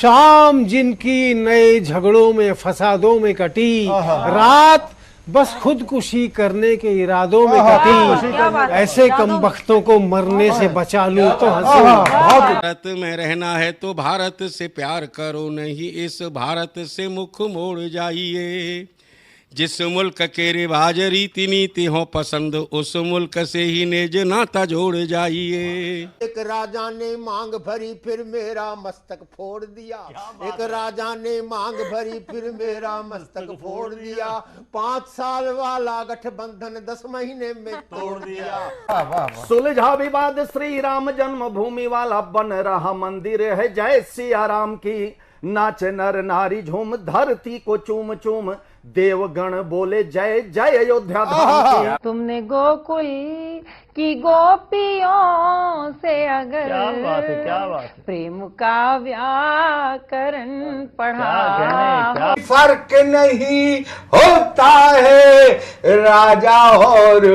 शाम जिनकी नए झगड़ों में फसादों में कटी, रात बस खुदकुशी करने के इरादों में कटी। ऐसे कमबख्तों को मरने से बचा लूं तो हंसूं। भारत में रहना है तो भारत से प्यार करो, नहीं इस भारत से मुख मोड़ जाइए। जिस मुल्क के रिवाज रीति नीति हो पसंद, उस मुल्क से ही नेज नाता जोड़ जाइए। एक राजा ने मांग भरी फिर मेरा मस्तक फोड़ दिया। एक राजा ने मांग भरी फिर मेरा मस्तक फोड़ दिया। 5 साल वाला गठबंधन 10 महीने में तोड़ दिया। सुलझा विवाद श्री राम जन्मभूमि वाला बन रहा मंदिर है जय सिया राम की। नाच नर नारी झूम धरती को चूम चूम, देवगण बोले जय जय अयोध्या धाम की। तुमने गोकुल की गोपियों से अगर क्या बात है। प्रेम का व्याकरण पढ़ा, फर्क नहीं होता है राजा और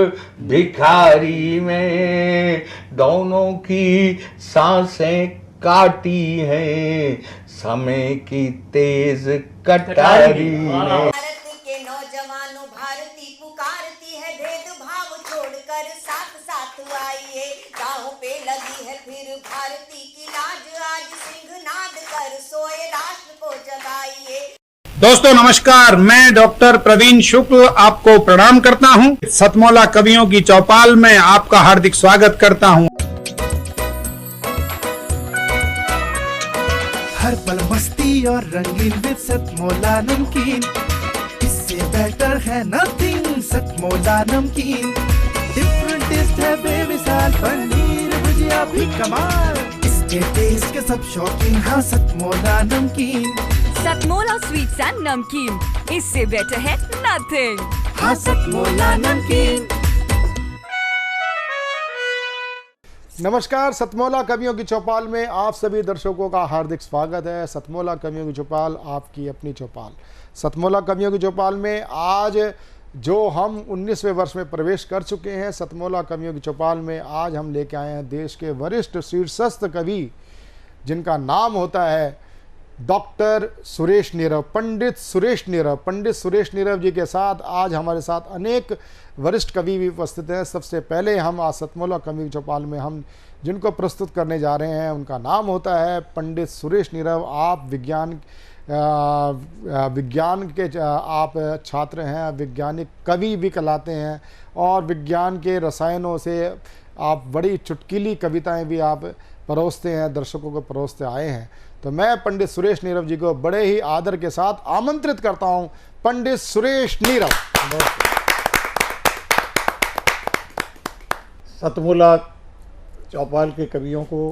भिखारी में, दोनों की सांसें काटी हैं समय की तेज कटारी ने। भारत के नौजवानों भारती पुकारती है, भेदभाव छोड़कर साथ साथ आइए। गाँव पे लगी है फिर भारती की लाज, आज सिंहनाद कर सोए राष्ट्र को जगाइए। दोस्तों नमस्कार, मैं डॉक्टर प्रवीण शुक्ल आपको प्रणाम करता हूं। सतमौला कवियों की चौपाल में आपका हार्दिक स्वागत करता हूं। हर पल मस्ती और रंगीन विद सतमौला नमकीन, इससे बेटर है नथिंग। सतमौला नमकीन डिफरेंट टेस्ट है बेमिसाल, पनीर भुजिया भी कमाल, इसके टेस्ट के सब शौकीन। हाँ सतमौला नमकीन, सतमौला स्वीट्स एंड नमकीन, इससे बेटर है नथिंग। हाँ सतमौला नमकीन। नमस्कार, सतमौला कवियों की चौपाल में आप सभी दर्शकों का हार्दिक स्वागत है। सतमौला कवियों की चौपाल आपकी अपनी चौपाल। सतमौला कवियों की चौपाल में आज जो हम 19वें वर्ष में प्रवेश कर चुके हैं, सतमौला कवियों की चौपाल में आज हम लेके आए हैं देश के वरिष्ठ शीर्षस्थ कवि, जिनका नाम होता है डॉक्टर सुरेश नीरव, पंडित सुरेश नीरव। पंडित सुरेश नीरव जी के साथ आज हमारे साथ अनेक वरिष्ठ कवि भी उपस्थित हैं। सबसे पहले हम आज सतमौला कवि की चौपाल में हम जिनको प्रस्तुत करने जा रहे हैं उनका नाम होता है पंडित सुरेश नीरव। आप विज्ञान के आप छात्र हैं, वैज्ञानिक कवि भी कहलाते हैं और विज्ञान के रसायनों से आप बड़ी चुटकीली कविताएं भी आप परोसते हैं, दर्शकों को परोसते आए हैं। तो मैं पंडित सुरेश नीरव जी को बड़े ही आदर के साथ आमंत्रित करता हूं। पंडित सुरेश नीरव। सतमौला चौपाल के कवियों को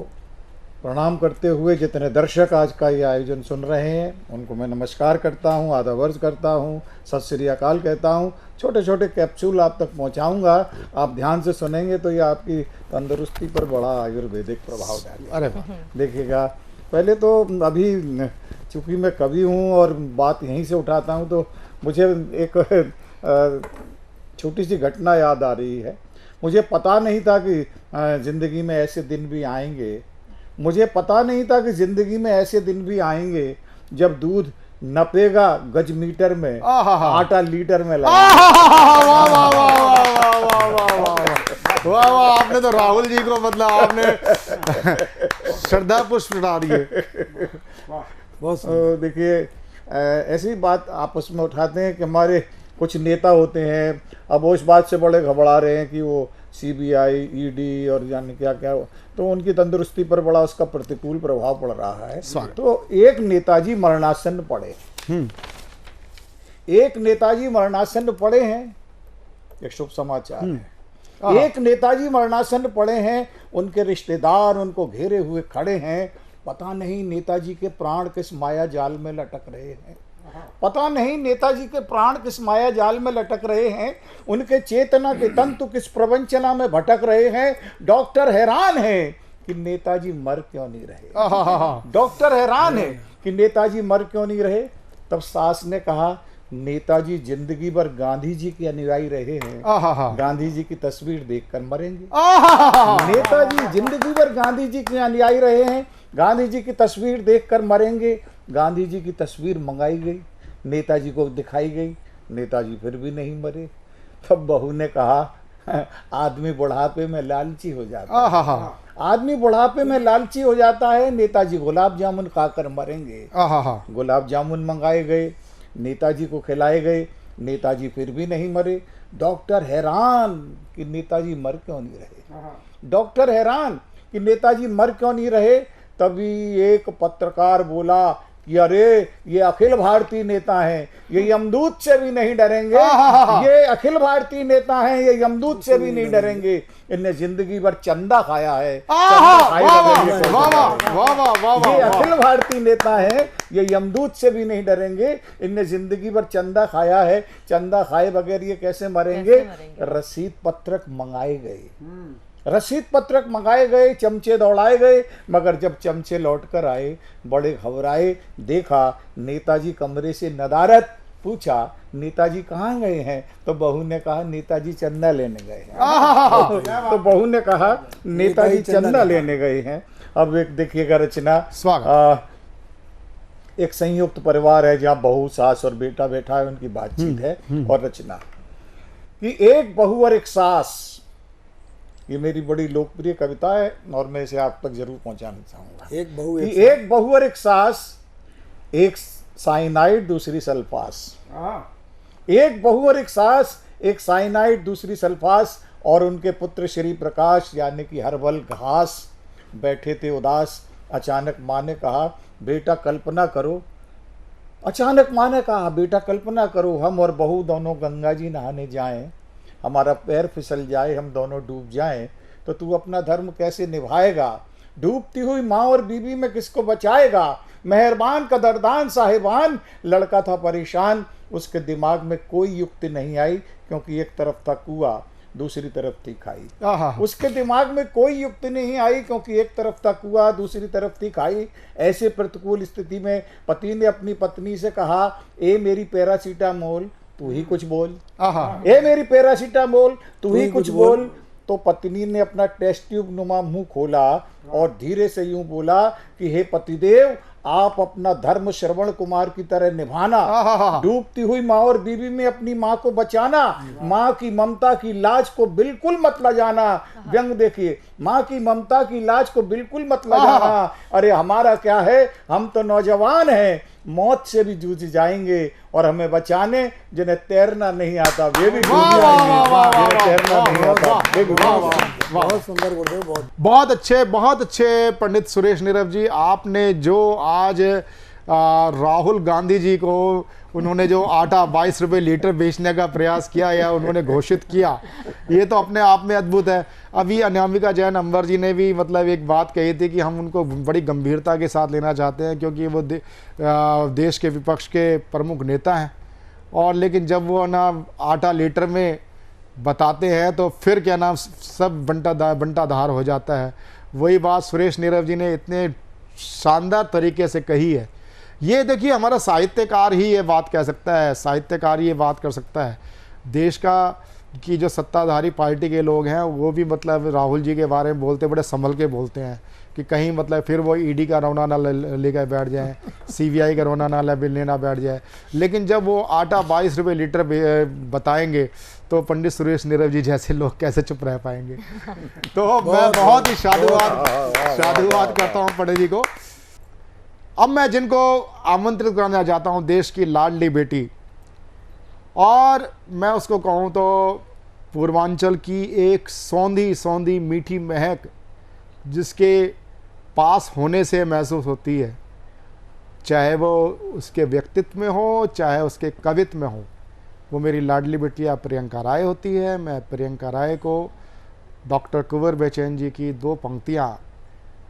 प्रणाम करते हुए जितने दर्शक आज का ये आयोजन सुन रहे हैं उनको मैं नमस्कार करता हूँ, आदाब अर्ज करता हूँ, सत श्री अकाल कहता हूँ। छोटे छोटे कैप्सूल आप तक पहुँचाऊँगा, आप ध्यान से सुनेंगे तो ये आपकी तंदुरुस्ती पर बड़ा आयुर्वेदिक प्रभाव डालेगा। अरे देखिएगा, पहले तो अभी चूँकि मैं कवि हूँ और बात यहीं से उठाता हूँ तो मुझे एक छोटी सी घटना याद आ रही है। मुझे पता नहीं था कि ज़िंदगी में ऐसे दिन भी आएंगे। मुझे पता नहीं था कि ज़िंदगी में ऐसे दिन भी आएंगे जब दूध नपेगा गज मीटर में, आटा लीटर में वाह, आपने तो राहुल जी को मतलब आपने श्रद्धा पुष्प उठा दिए। देखिए, ऐसी बात आपस में उठाते हैं कि हमारे कुछ नेता होते हैं, अब वो इस बात से बड़े घबरा रहे हैं कि वो CBI, ED और जाने क्या क्या, तो उनकी तंदुरुस्ती पर बड़ा उसका प्रतिकूल प्रभाव पड़ रहा है। तो एक नेताजी मरणासन्न पड़े, एक नेताजी मरणासन्न पड़े हैं, एक शुभ समाचार है। एक नेताजी मरणासन्न पड़े हैं, उनके रिश्तेदार उनको घेरे हुए खड़े हैं। पता नहीं नेताजी के प्राण किस माया जाल में लटक रहे हैं, पता नहीं नेताजी के प्राण किस माया जाल में लटक रहे हैं, उनके चेतना के तंतु किस प्रवंचना में भटक रहे हैं। डॉक्टर हैरान है कि नेताजी मर क्यों नहीं रहे। डॉक्टर हैरान है कि नेताजी मर क्यों नहीं रहे। तब सास ने कहा, नेताजी जिंदगी भर गांधी जी के अनुयायी रहे हैं, गांधी जी की तस्वीर देखकर मरेंगे। नेताजी जिंदगी भर गांधी जी के अनुयायी रहे हैं, गांधी जी की तस्वीर देखकर मरेंगे। गांधी जी की तस्वीर मंगाई गई, नेताजी को दिखाई गई, नेताजी फिर भी नहीं मरे। तब बहू ने कहा आदमी बुढ़ापे में लालची हो जाता है, आदमी बुढ़ापे में लालची हो जाता है, नेताजी गुलाब जामुन खाकर मरेंगे। गुलाब जामुन मंगाए गए, नेताजी को खिलाए गए, नेताजी फिर भी नहीं मरे। डॉक्टर हैरान कि नेताजी मर क्यों नहीं रहे, डॉक्टर हैरान कि नेताजी मर क्यों नहीं रहे। तभी एक पत्रकार बोला कि अरे ये अखिल भारतीय नेता हैं, ये यमदूत से भी नहीं डरेंगे, ये अखिल भारतीय नेता हैं, ये यमदूत से भी नहीं डरेंगे, इनने जिंदगी भर चंदा खाया है, ये अखिल भारतीय नेता हैं, ये यमदूत से भी नहीं डरेंगे, इनने जिंदगी भर चंदा खाया है, चंदा खाए बगैर ये कैसे मरेंगे। रसीद पत्रक मंगाए गए, रसीद पत्रक मंगाए गए, चमचे दौड़ाए गए, मगर जब चमचे लौटकर आए बड़े घबराए। देखा नेताजी कमरे से नदारत, पूछा नेताजी कहाँ गए हैं, तो बहू ने कहा नेताजी चंदा लेने गए हैं। तो बहू ने कहा नेताजी चंदा लेने गए हैं। अब एक देखिएगा रचना, एक संयुक्त परिवार है जहाँ बहू, सास और बेटा बैठा है, उनकी बातचीत है। और रचना कि एक बहू और एक सास, ये मेरी बड़ी लोकप्रिय कविता है और मैं इसे आप तक जरूर पहुंचाना चाहूंगा। एक बहू और एक सास, एक साइनाइड दूसरी सल्फास, एक बहू और एक सास, एक साइनाइड दूसरी सल्फास, और उनके पुत्र श्री प्रकाश यानी कि हर्बल घास बैठे थे उदास। अचानक माँ ने कहा बेटा कल्पना करो, अचानक माँ ने कहा बेटा कल्पना करो, हम और बहू दोनों गंगा जी नहाने जाएं, हमारा पैर फिसल जाए, हम दोनों डूब जाएं, तो तू अपना धर्म कैसे निभाएगा। डूबती हुई माँ और बीबी में किसको बचाएगा। मेहरबान कदरदान साहिबान, लड़का था परेशान, उसके दिमाग में कोई युक्ति नहीं आई, क्योंकि एक तरफ था कुआं, दूसरी तरफ थी खाई। उसके दिमाग में कोई युक्ति नहीं आई, क्योंकि एक तरफ था कुआं, दूसरी तरफ थी खाई। ऐसे प्रतिकूल स्थिति में पति ने अपनी पत्नी से कहा, ए मेरी पैरासीटामोल तू ही कुछ बोल, ए मेरी पैरासीटामोल तू ही कुछ बोल। तो पत्नी ने अपना टेस्ट ट्यूब नुमा मुंह खोला और धीरे से यूं बोला कि हे पतिदेव, आप अपना धर्म श्रवण कुमार की तरह निभाना, डूबती हुई माँ और बीवी में अपनी माँ को बचाना, माँ की ममता की लाज को बिल्कुल मत लजाना। व्यंग देखिए, माँ की ममता की लाज को बिल्कुल मत लजाना। अरे हमारा क्या है, हम तो नौजवान हैं, मौत से भी जूझ जाएंगे, और हमें बचाने जिन्हें तैरना नहीं आता वे भी डूब जाएंगे, तैरना नहीं आता वे भी डूब जाएंगे। बहुत सुंदर गुरुदेव, बहुत अच्छे पंडित सुरेश नीरव जी, आपने जो आज राहुल गांधी जी को उन्होंने जो आटा 22 रुपये लीटर बेचने का प्रयास किया या उन्होंने घोषित किया, ये तो अपने आप में अद्भुत है। अभी अनामिका जैन अंबर जी ने भी मतलब एक बात कही थी कि हम उनको बड़ी गंभीरता के साथ लेना चाहते हैं, क्योंकि वो देश के विपक्ष के प्रमुख नेता हैं, और लेकिन जब वो ना आटा लीटर में बताते हैं तो फिर क्या नाम सब बंटाधार हो जाता है। वही बात सुरेश नीरव जी ने इतने शानदार तरीके से कही है। ये देखिए, हमारा साहित्यकार ही ये बात कह सकता है, साहित्यकार ये बात कर सकता है। देश का की जो सत्ताधारी पार्टी के लोग हैं वो भी मतलब राहुल जी के बारे में बोलते बड़े संभल के बोलते हैं कि कहीं मतलब फिर वो ईडी का रौना ना लेकर बैठ जाएं, सीबीआई का रौना ना लेना बैठ जाए। लेकिन जब वो आटा 22 रुपये लीटर बताएंगे तो पंडित सुरेश नीरव जी जैसे लोग कैसे चुप रह पाएंगे। तो मैं बहुत ही साधुवाद करता हूँ पंडित जी को। अब मैं जिनको आमंत्रित करना चाहता हूँ, देश की लाडली बेटी, और मैं उसको कहूँ तो पूर्वांचल की एक सौंधी मीठी महक जिसके पास होने से महसूस होती है, चाहे वो उसके व्यक्तित्व में हो चाहे उसके कवित्व में हो, वो मेरी लाडली बिटिया प्रियंका राय होती है। मैं प्रियंका राय को डॉक्टर कुंवर बेचैन जी की 2 पंक्तियाँ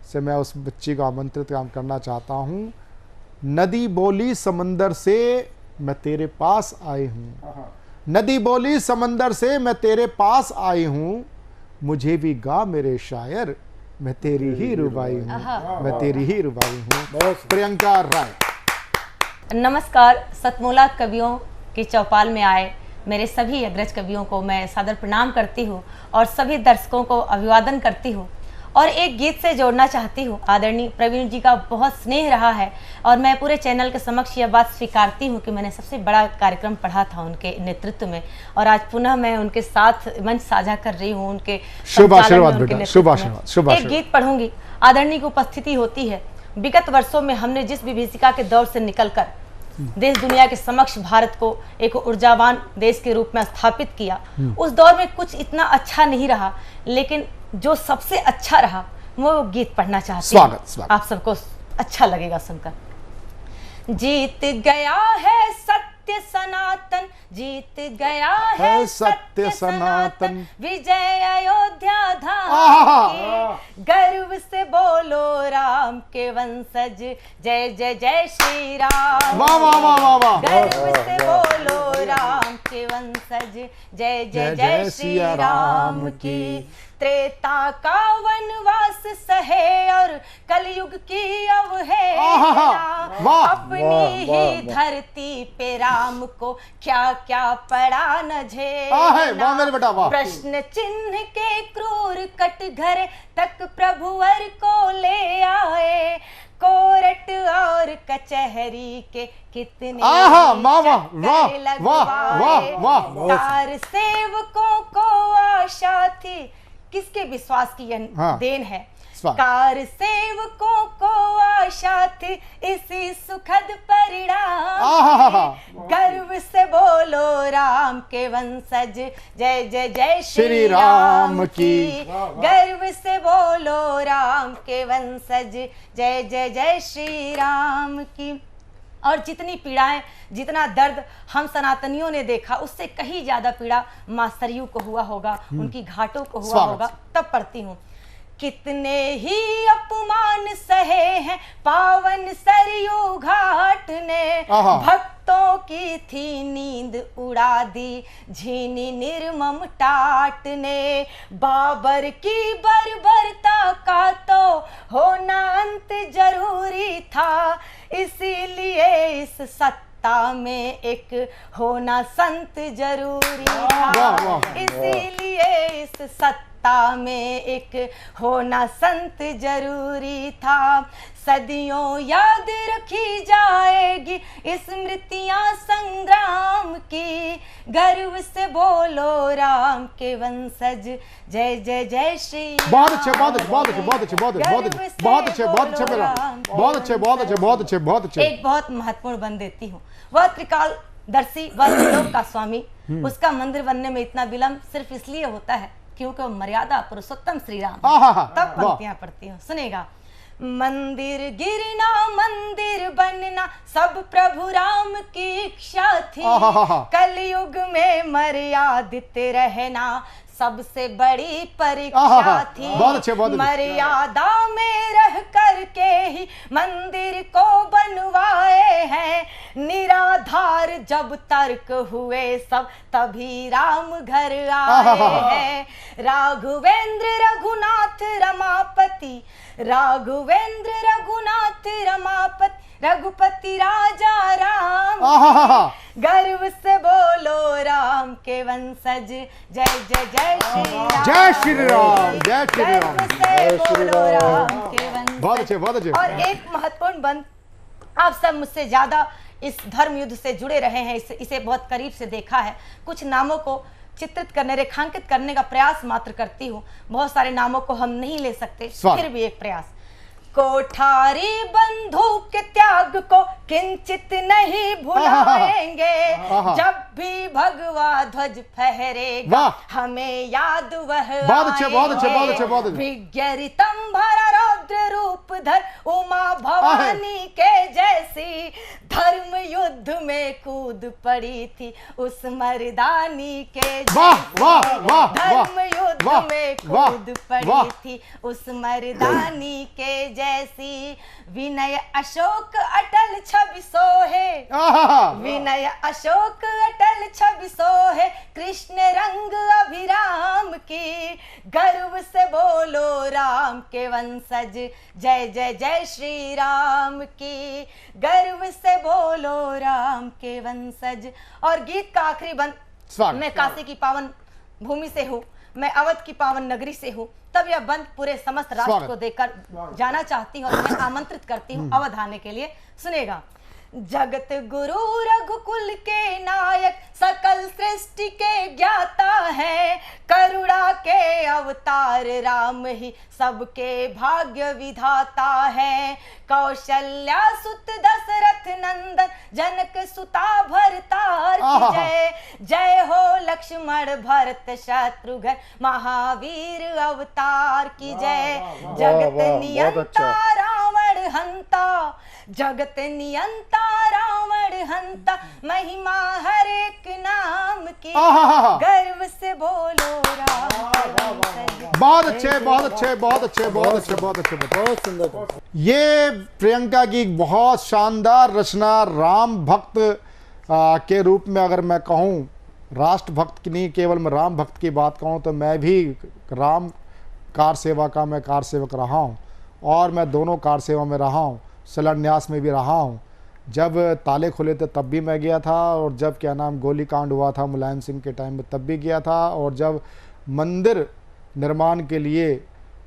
से मैं उस बच्ची को आमंत्रित करना चाहता हूँ। नदी बोली समंदर से मैं तेरे पास आई हूँ, नदी बोली समंदर से मैं तेरे पास आई हूँ, मुझे भी गा मेरे शायर मैं तेरी ही रुबाई हूँ, मैं तेरी ही रुबाई हूँ। प्रियंका राय। नमस्कार। सतमोला कवियों की चौपाल में आए मेरे सभी अग्रज कवियों को मैं सादर प्रणाम करती हूँ और सभी दर्शकों को अभिवादन करती हूँ। और एक गीत से जोड़ना चाहती हूँ। आदरणीय प्रवीण जी का बहुत स्नेह रहा है और मैं पूरे चैनल के समक्ष यह बात स्वीकारती हूँ कि मैंने सबसे बड़ा कार्यक्रम पढ़ा था उनके नेतृत्व में और आज पुनः मैं उनके साथ मंच साझा कर रही हूँ उनके शुभ आशीर्वाद संचालन में, उनके बेटा, नेतृत्व शुभ में। आशीर्वाद, शुभ एक आशीर्वाद। गीत पढ़ूंगी। आदरणीय की उपस्थिति होती है। विगत वर्षों में हमने जिस विभीषिका के दौर से निकलकर देश दुनिया के समक्ष भारत को एक ऊर्जावान देश के रूप में स्थापित किया, उस दौर में कुछ इतना अच्छा नहीं रहा, लेकिन जो सबसे अच्छा रहा वो गीत पढ़ना चाहती हूँ। स्वागत। आप सबको अच्छा लगेगा सुनकर। जीत गया है सत्य सनातन, जीत गया है सत्य सनातन, विजय अयोध्या धाम की, गर्व से बोलो राम के वंशज, जय जय जय श्री राम। वाह वाह वाह वाह वाह। गर्व से बोलो राम के वंशज, जय जय जय श्री राम की। त्रेता का वनवास सहे और कलयुग की अवहेलना, अपनी ही धरती पे राम को क्या क्या पड़ा न झेलना। प्रश्न चिन्ह के क्रूर कटघरे तक प्रभुवर को ले आए, कोर्ट और कचहरी के कितने लगवाए। तार सेवकों को आशा थी, किसके विश्वास की यह देन है। कार सेवकों को आशा थी इसी सुखद परिणाम, गर्व से बोलो राम के वंशज, जय जय जय श्री राम की। गर्व से बोलो राम के वंशज, जय जय जय श्री राम की। और जितनी पीड़ाएं, जितना दर्द हम सनातनियों ने देखा, उससे कहीं ज्यादा पीड़ा मां सरयू को हुआ होगा, उनकी घाटों को हुआ होगा। तब पढ़ती हूँ, कितने ही अपमान सहे हैं पावन सरयू घाट ने, भक्तों की थी नींद उड़ा दी झीनी निर्मम टाट ने। बाबर की बर्बरता का तो होना अंत जरूरी था, इसीलिए इस सत्ता में एक होना संत जरूरी था, इसीलिए इस सत्ता में एक होना संत जरूरी था। सदियों याद रखी जाएगी स्मृतियां संग्राम की, गर्व से बोलो राम के वंशज, जय जय जय श्री राम। बहुत अच्छे, बहुत अच्छे, बहुत अच्छे, बहुत अच्छे, बहुत अच्छे, बहुत अच्छे, बहुत अच्छे, बहुत अच्छे, बहुत अच्छे, बहुत अच्छे, बहुत अच्छे, बहुत अच्छे। एक बहुत महत्वपूर्ण बन देती हूँ। वह त्रिकालदर्शी, वह त्रिलोक का स्वामी, उसका मंदिर बनने में इतना विलंब सिर्फ इसलिए होता है क्योंकि वो मर्यादा पुरुषोत्तम श्री राम। तब पंक्तियां पढ़ती हूँ, सुनेगा। मंदिर गिरना मंदिर बनना सब प्रभु राम की इच्छा थी, कलयुग में मर्यादित रहना सबसे बड़ी परीक्षा थी। मर्यादा में रह करके ही मंदिर को बनवाए हैं, निराधार जब तर्क हुए सब तभी राम घर आए हैं। राघवेंद्र रघुनाथ रमापति, राघवेंद्र रघुनाथ रमापति, रघुपति राजा राम, गर्व से बोलो राम के वंशज, जय जय जय श्री राम। जय श्री राम, जय श्री राम, जय श्री राम के वंशज। बहुत अच्छे, बहुत अच्छे। और एक महत्वपूर्ण बंद, आप सब मुझसे ज्यादा इस धर्म युद्ध से जुड़े रहे हैं, इसे बहुत करीब से देखा है। कुछ नामों को चित्रित करने, रेखांकित करने का प्रयास मात्र करती हूँ, बहुत सारे नामों को हम नहीं ले सकते, फिर भी एक प्रयास। कोठारी बंधुक के त्याग को किंचित नहीं भुलाएंगे, जब भी भगवा ध्वज फहरेगा हमें याद वह आएंगे। विज्ञरितंभर रौद्र रूप धर उमा भवानी के जैसी, धर्म युद्ध में कूद पड़ी थी उस मर्दानी के जैसी। धर्म युद्ध में कूद पड़ी थी उस मर्दानी के जैसी। विनय अशोक अटल छवि सोहे, विनय अशोक अटल छवि सोहे, कृष्ण रंग अभिराम की, गर्व से बोलो राम के वंशज, जय जय जय श्री राम की, गर्व से बोलो राम के वंशज। और गीत का आखिरी बंद, मैं काशी की पावन भूमि से हूँ, मैं अवध की पावन नगरी से हूँ, तब यह बंद पूरे समस्त राष्ट्र को देकर जाना चाहती हूँ और मैं आमंत्रित करती हूँ अवध आने के लिए। सुनेगा। जगत गुरु रघुकुल के नायक, सकल सृष्टि के ज्ञाता है, करुणा के अवतार राम ही सबके भाग्य विधाता है। कौशल्या सुत दशरथ नंदन, जनक सुता भरतार की जय। जय हो लक्ष्मण भरत शत्रुघ्न, महावीर अवतार की जय। जगत नियंता रावण हंता, जगत नियंता रावण हंता, महिमा हर एक नाम की, गर्व से बोलो राम। बहुत अच्छे, बहुत अच्छे, बहुत अच्छे, बहुत अच्छे, बहुत अच्छे, बहुत सुंदर। ये प्रियंका की बहुत शानदार रचना राम भक्त के रूप में अगर मैं कहूँ, राष्ट्र भक्त की नहीं, केवल मैं राम भक्त की बात कहूँ तो मैं भी राम कार सेवा का मैं कार सेवक रहा हूँ और मैं दोनों कार सेवा में रहा हूँ, शिलान्यास में भी रहा हूँ। जब ताले खुले थे तब भी मैं गया था, और जब क्या नाम गोली कांड हुआ था मुलायम सिंह के टाइम में तब भी गया था, और जब मंदिर निर्माण के लिए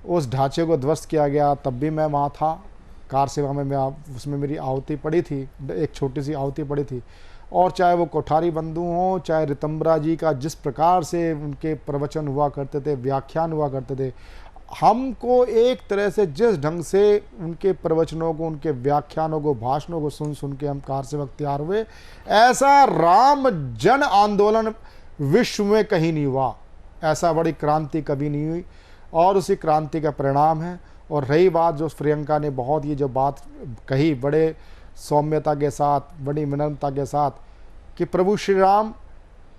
उस ढांचे को ध्वस्त किया गया तब भी मैं वहाँ था। कार सेवा में मैं उसमें मेरी आहुति पड़ी थी, एक छोटी सी आहुति पड़ी थी। और चाहे वो कोठारी बंधु हों, चाहे रितंबरा जी का जिस प्रकार से उनके प्रवचन हुआ करते थे, व्याख्यान हुआ करते थे, हमको एक तरह से जिस ढंग से उनके प्रवचनों को, उनके व्याख्यानों को, भाषणों को सुन सुन के हम कार सेवक तैयार हुए, ऐसा राम जन आंदोलन विश्व में कहीं नहीं हुआ, ऐसा बड़ी क्रांति कभी नहीं हुई, और उसी क्रांति का परिणाम है। और रही बात जो प्रियंका ने बहुत ये जो बात कही बड़े सौम्यता के साथ, बड़ी विनम्रता के साथ, कि प्रभु श्री राम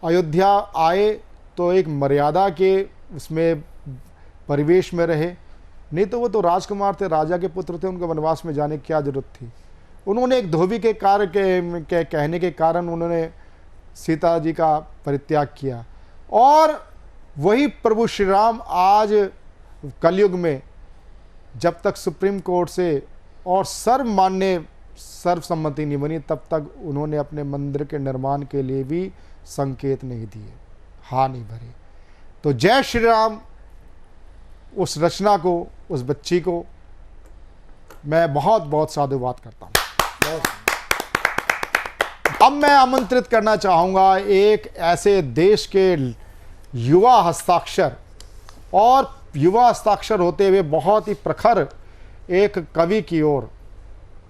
अयोध्या आए तो एक मर्यादा के उसमें परिवेश में रहे, नहीं तो वो तो राजकुमार थे, राजा के पुत्र थे, उनको वनवास में जाने की क्या जरूरत थी। उन्होंने एक धोबी के कार्य के कहने के कारण उन्होंने सीता जी का परित्याग किया, और वही प्रभु श्री राम आज कलयुग में जब तक सुप्रीम कोर्ट से और सर्वमान्य सर्वसम्मति नहीं बनी तब तक उन्होंने अपने मंदिर के निर्माण के लिए भी संकेत नहीं दिए, हाँ नहीं भरे। तो जय श्री राम उस रचना को, उस बच्ची को मैं बहुत बहुत साधुवाद करता हूँ। अब मैं आमंत्रित करना चाहूँगा एक ऐसे देश के युवा हस्ताक्षर, और युवा हस्ताक्षर होते हुए बहुत ही प्रखर एक कवि की ओर,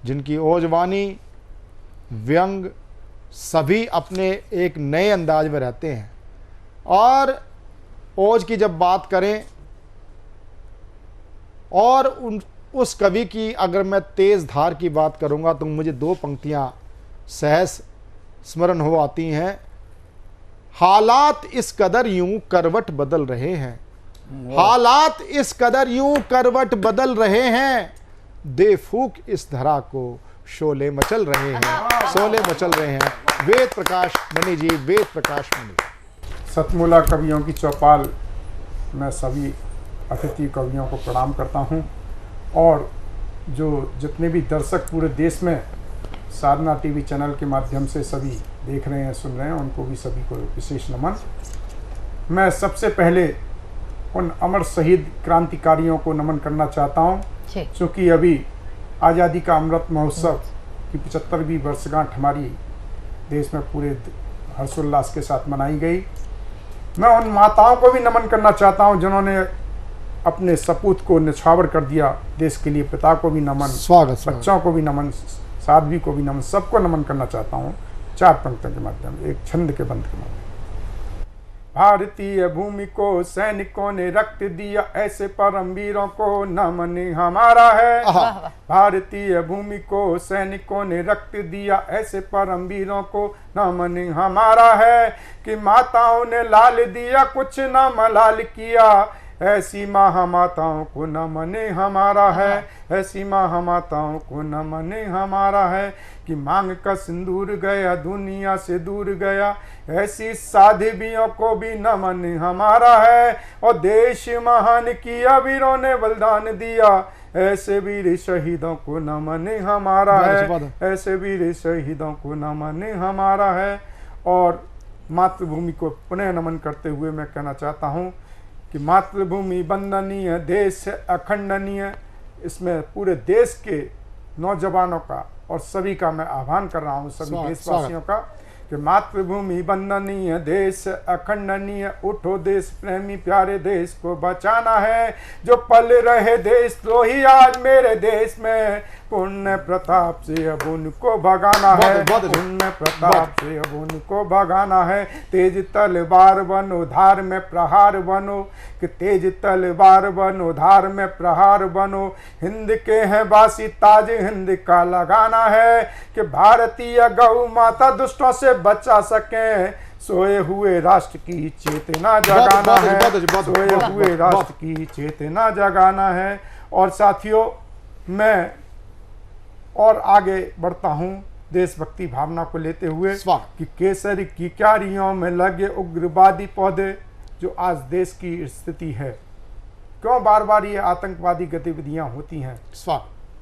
जिनकी ओजवानी, व्यंग सभी अपने एक नए अंदाज में रहते हैं। और ओज की जब बात करें, और उस कवि की अगर मैं तेज धार की बात करूंगा तो मुझे दो पंक्तियां सहज स्मरण हो आती हैं। हालात इस कदर यूं करवट बदल रहे हैं, हालात इस कदर यूं करवट बदल रहे हैं, दे फूक इस धरा को शोले मचल रहे हैं, शोले मचल रहे हैं। वेद प्रकाश मणि जी, वेद प्रकाश मणि। सतमूला कवियों की चौपाल में सभी अतिथि कवियों को प्रणाम करता हूं, और जो जितने भी दर्शक पूरे देश में साधना टीवी चैनल के माध्यम से सभी देख रहे हैं, सुन रहे हैं, उनको भी सभी को विशेष नमन। मैं सबसे पहले उन अमर शहीद क्रांतिकारियों को नमन करना चाहता हूं, क्योंकि अभी आज़ादी का अमृत महोत्सव की 75वीं वर्षगांठ हमारी देश में पूरे हर्षोल्लास के साथ मनाई गई। मैं उन माताओं को भी नमन करना चाहता हूं जिन्होंने अपने सपूत को निछावर कर दिया देश के लिए। पिता को भी नमन, स्वागत, बच्चों को भी नमन, साध्वी को भी नमन, सबको नमन करना चाहता हूं 4 पंक्तियों के माध्यम, एक छंद के बंद के माध्यम। भारतीय भूमि को सैनिकों ने रक्त दिया, ऐसे परमवीरों को नमन हमारा है। भारतीय भूमि को सैनिकों ने रक्त दिया, ऐसे परमवीरों को नमन हमारा है। कि माताओं ने लाल दिया, कुछ न मलाल किया, ऐसी महामाताओं को नमन हमारा है, ऐसी महामाताओं को नमन हमारा है। कि मांग का सिंदूर गया, दुनिया से दूर गया, ऐसी साध्वियों को भी नमन हमारा है। और देश महान किया, वीरों ने बलिदान दिया, ऐसे वीर शहीदों को नमन हमारा है, ऐसे वीर शहीदों को नमन हमारा है। और मातृभूमि को पुनः नमन करते हुए मैं कहना चाहता हूँ कि मातृभूमि वंदनीय, देश अखंडनीय। इसमें पूरे देश के नौजवानों का और सभी का मैं आह्वान कर रहा हूँ, सभी देशवासियों का, कि मातृभूमि वंदनीय, देश अखंडनीय, उठो देश प्रेमी, प्यारे देश को बचाना है। जो पल रहे देश द्रोही आज मेरे देश में, पुण्य प्रताप से अब उनको भगाना है, पुण्य प्रताप से अब उनको भगाना है। तेज तलवार बनो, धार में प्रहार बनो, कि तेज तलवार बनो, धार में प्रहार बनो। हिंद के हैं वासी, ताज हिंद का लगाना है, कि भारतीय गौ माता दुष्टों से बचा सके। सोए हुए राष्ट्र की चेतना जगाना है, सोए हुए राष्ट्र की चेतना जगाना है। और साथियों, मैं और आगे बढ़ता हूं देशभक्ति भावना को लेते हुए कि केसरी की क्यारियों में लगे उग्रवादी पौधे, जो आज देश की स्थिति है, क्यों बार बार ये आतंकवादी गतिविधियां होती हैं,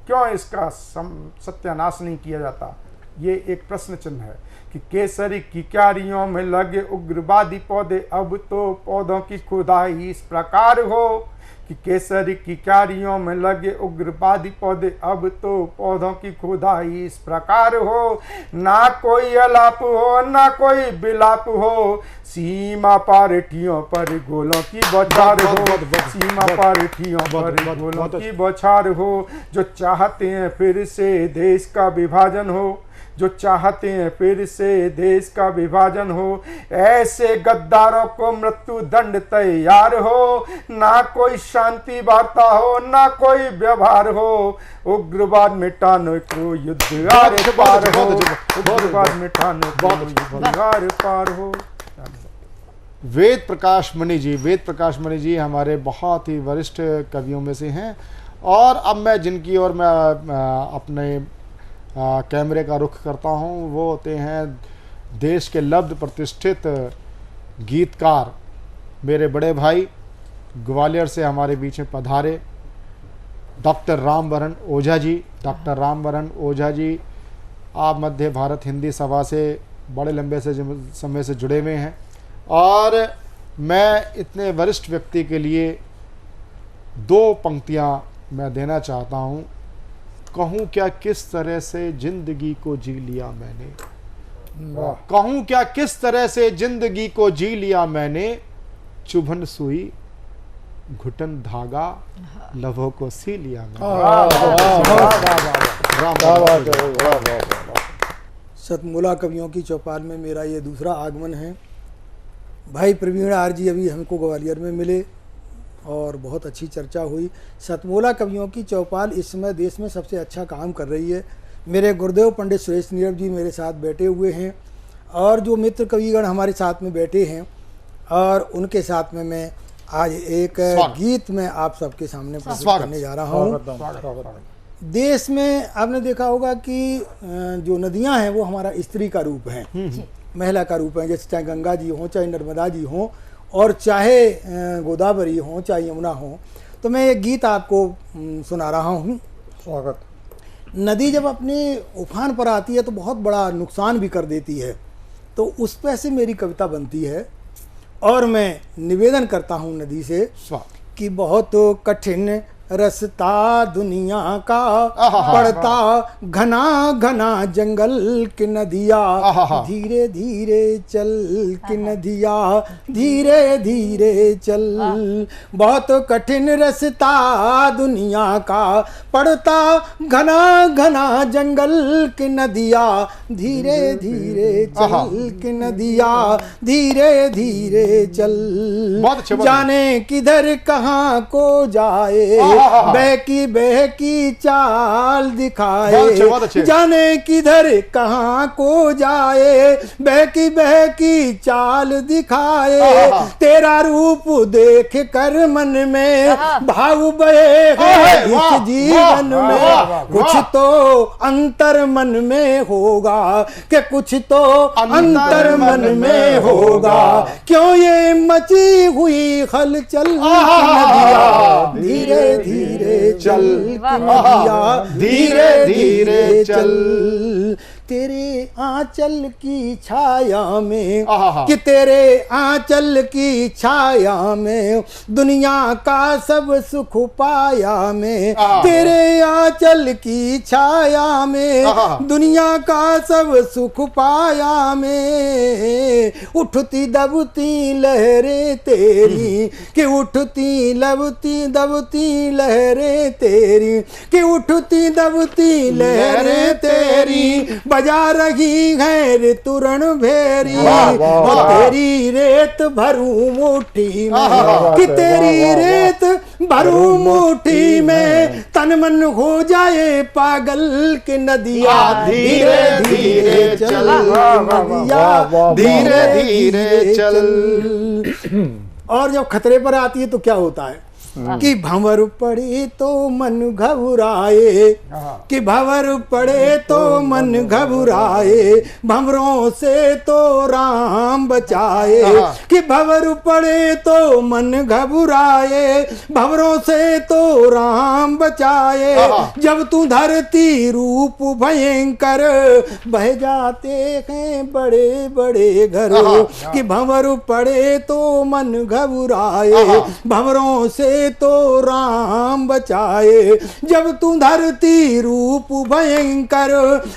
क्यों इसका सत्यानाश नहीं किया जाता, ये एक प्रश्न चिन्ह है। कि केसरी की क्यारियों में लगे उग्रवादी पौधे, अब तो पौधों की खुदाई इस प्रकार हो। कि केसरी की क्यारियों में लगे उग्रवादी पौधे, अब तो पौधों की खुदाई इस प्रकार हो। ना कोई अलाप हो, ना कोई बिलाप हो, सीमा पार्टियों पर गोलों की बौछार हो, सीमा पार्टियों पर गोलों की बौछार हो। जो चाहते हैं फिर से देश का विभाजन हो, जो चाहते हैं फिर से देश का विभाजन हो, ऐसे गद्दारों को मृत्यु दंड तैयार हो। ना कोई शांति वार्ता हो, ना कोई व्यवहार हो, उग्रवाद मिटाने को युद्ध आर पार हो, उग्रवाद मिटाने को युद्ध आर पार हो। वेद प्रकाश मणि जी, वेद प्रकाश मणि जी हमारे बहुत ही वरिष्ठ कवियों में से हैं। और अब मैं जिनकी ओर मैं अपने कैमरे का रुख करता हूं, वो होते हैं देश के लब्ध प्रतिष्ठित गीतकार, मेरे बड़े भाई, ग्वालियर से हमारे बीच में पधारे डॉक्टर रामवरण ओझा जी। डॉक्टर रामवरण ओझा जी, आप मध्य भारत हिंदी सभा से बड़े लंबे से समय से जुड़े हुए हैं, और मैं इतने वरिष्ठ व्यक्ति के लिए दो पंक्तियां मैं देना चाहता हूं। कहूँ क्या किस तरह से जिंदगी को जी लिया मैंने, कहूँ क्या किस तरह से जिंदगी को जी लिया मैंने, चुभन सुई घुटन धागा लबों को सी लिया मैंने। सतमोला कवियों की चौपाल में मेरा ये दूसरा आगमन है। भाई प्रवीण आर जी अभी हमको ग्वालियर में मिले और बहुत अच्छी चर्चा हुई। सतमोला कवियों की चौपाल इस समय देश में सबसे अच्छा काम कर रही है। मेरे गुरुदेव पंडित सुरेश नीरव जी मेरे साथ बैठे हुए हैं, और जो मित्र कविगण हमारे साथ में बैठे हैं, और उनके साथ में मैं आज एक गीत में आप सबके सामने प्रस्तुत करने जा रहा हूँ। देश में आपने देखा होगा कि जो नदियाँ हैं वो हमारा स्त्री का रूप है, महिला का रूप है। जैसे चाहे गंगा जी हो, चाहे नर्मदा जी हो, और चाहे गोदावरी हो, चाहे यमुना हो। तो मैं एक गीत आपको सुना रहा हूँ। स्वागत। नदी जब अपने उफान पर आती है तो बहुत बड़ा नुकसान भी कर देती है, तो उस पर से मेरी कविता बनती है। और मैं निवेदन करता हूँ नदी से कि बहुत कठिन रास्ता दुनिया का, पड़ता घना घना जंगल की नदिया, धीरे धीरे चल की नदिया, धीरे धीरे चल। बहुत कठिन रास्ता दुनिया का, पड़ता घना घना जंगल की नदिया, धीरे धीरे चल की नदिया, धीरे धीरे चल। जाने किधर कहाँ को जाए, बहकी चाल दिखाए। जाने किधर कहाँ को जाए, बहकी चाल दिखाए। तेरा रूप देख कर मन में भाव बहे इस जीवन में। कुछ तो अंतर मन में होगा, कि कुछ तो अंतर मन में होगा। क्यों ये मची हुई हलचल नदिया, धीरे धीरे चल नदिया, धीरे धीरे चल। तेरे आंचल की छाया में, कि तेरे आंचल की छाया में दुनिया का सब सुख पाया में, तेरे आंचल की छाया में दुनिया का सब सुख पाया में। उठती दबती लहरें तेरी, कि उठती लबती दबती लहरें तेरी, कि उठती दबती लहरें तेरी, बजा रही है ऋतुरण भेरी। और तेरी रेत भरूं मुट्ठी में, कि तेरी रेत भरूं मुट्ठी में, तन मन हो जाए पागल के नदिया धीरे धीरे चल, नदिया धीरे धीरे चल। और जब खतरे पर आती है तो क्या होता है कि भंवर पड़े तो मन घबराए, कि भंवर पड़े तो मन घबराए, भंवरों से तो राम बचाए, कि भंवर पड़े तो मन घबराए, भंवरों से तो राम बचाए। जब तू धरती रूप भयंकर, बह जाते हैं बड़े बड़े घर, कि भंवर पड़े तो मन घबराए, भंवरों से तो राम बचाए। जब तू धरती रूप भयंकर,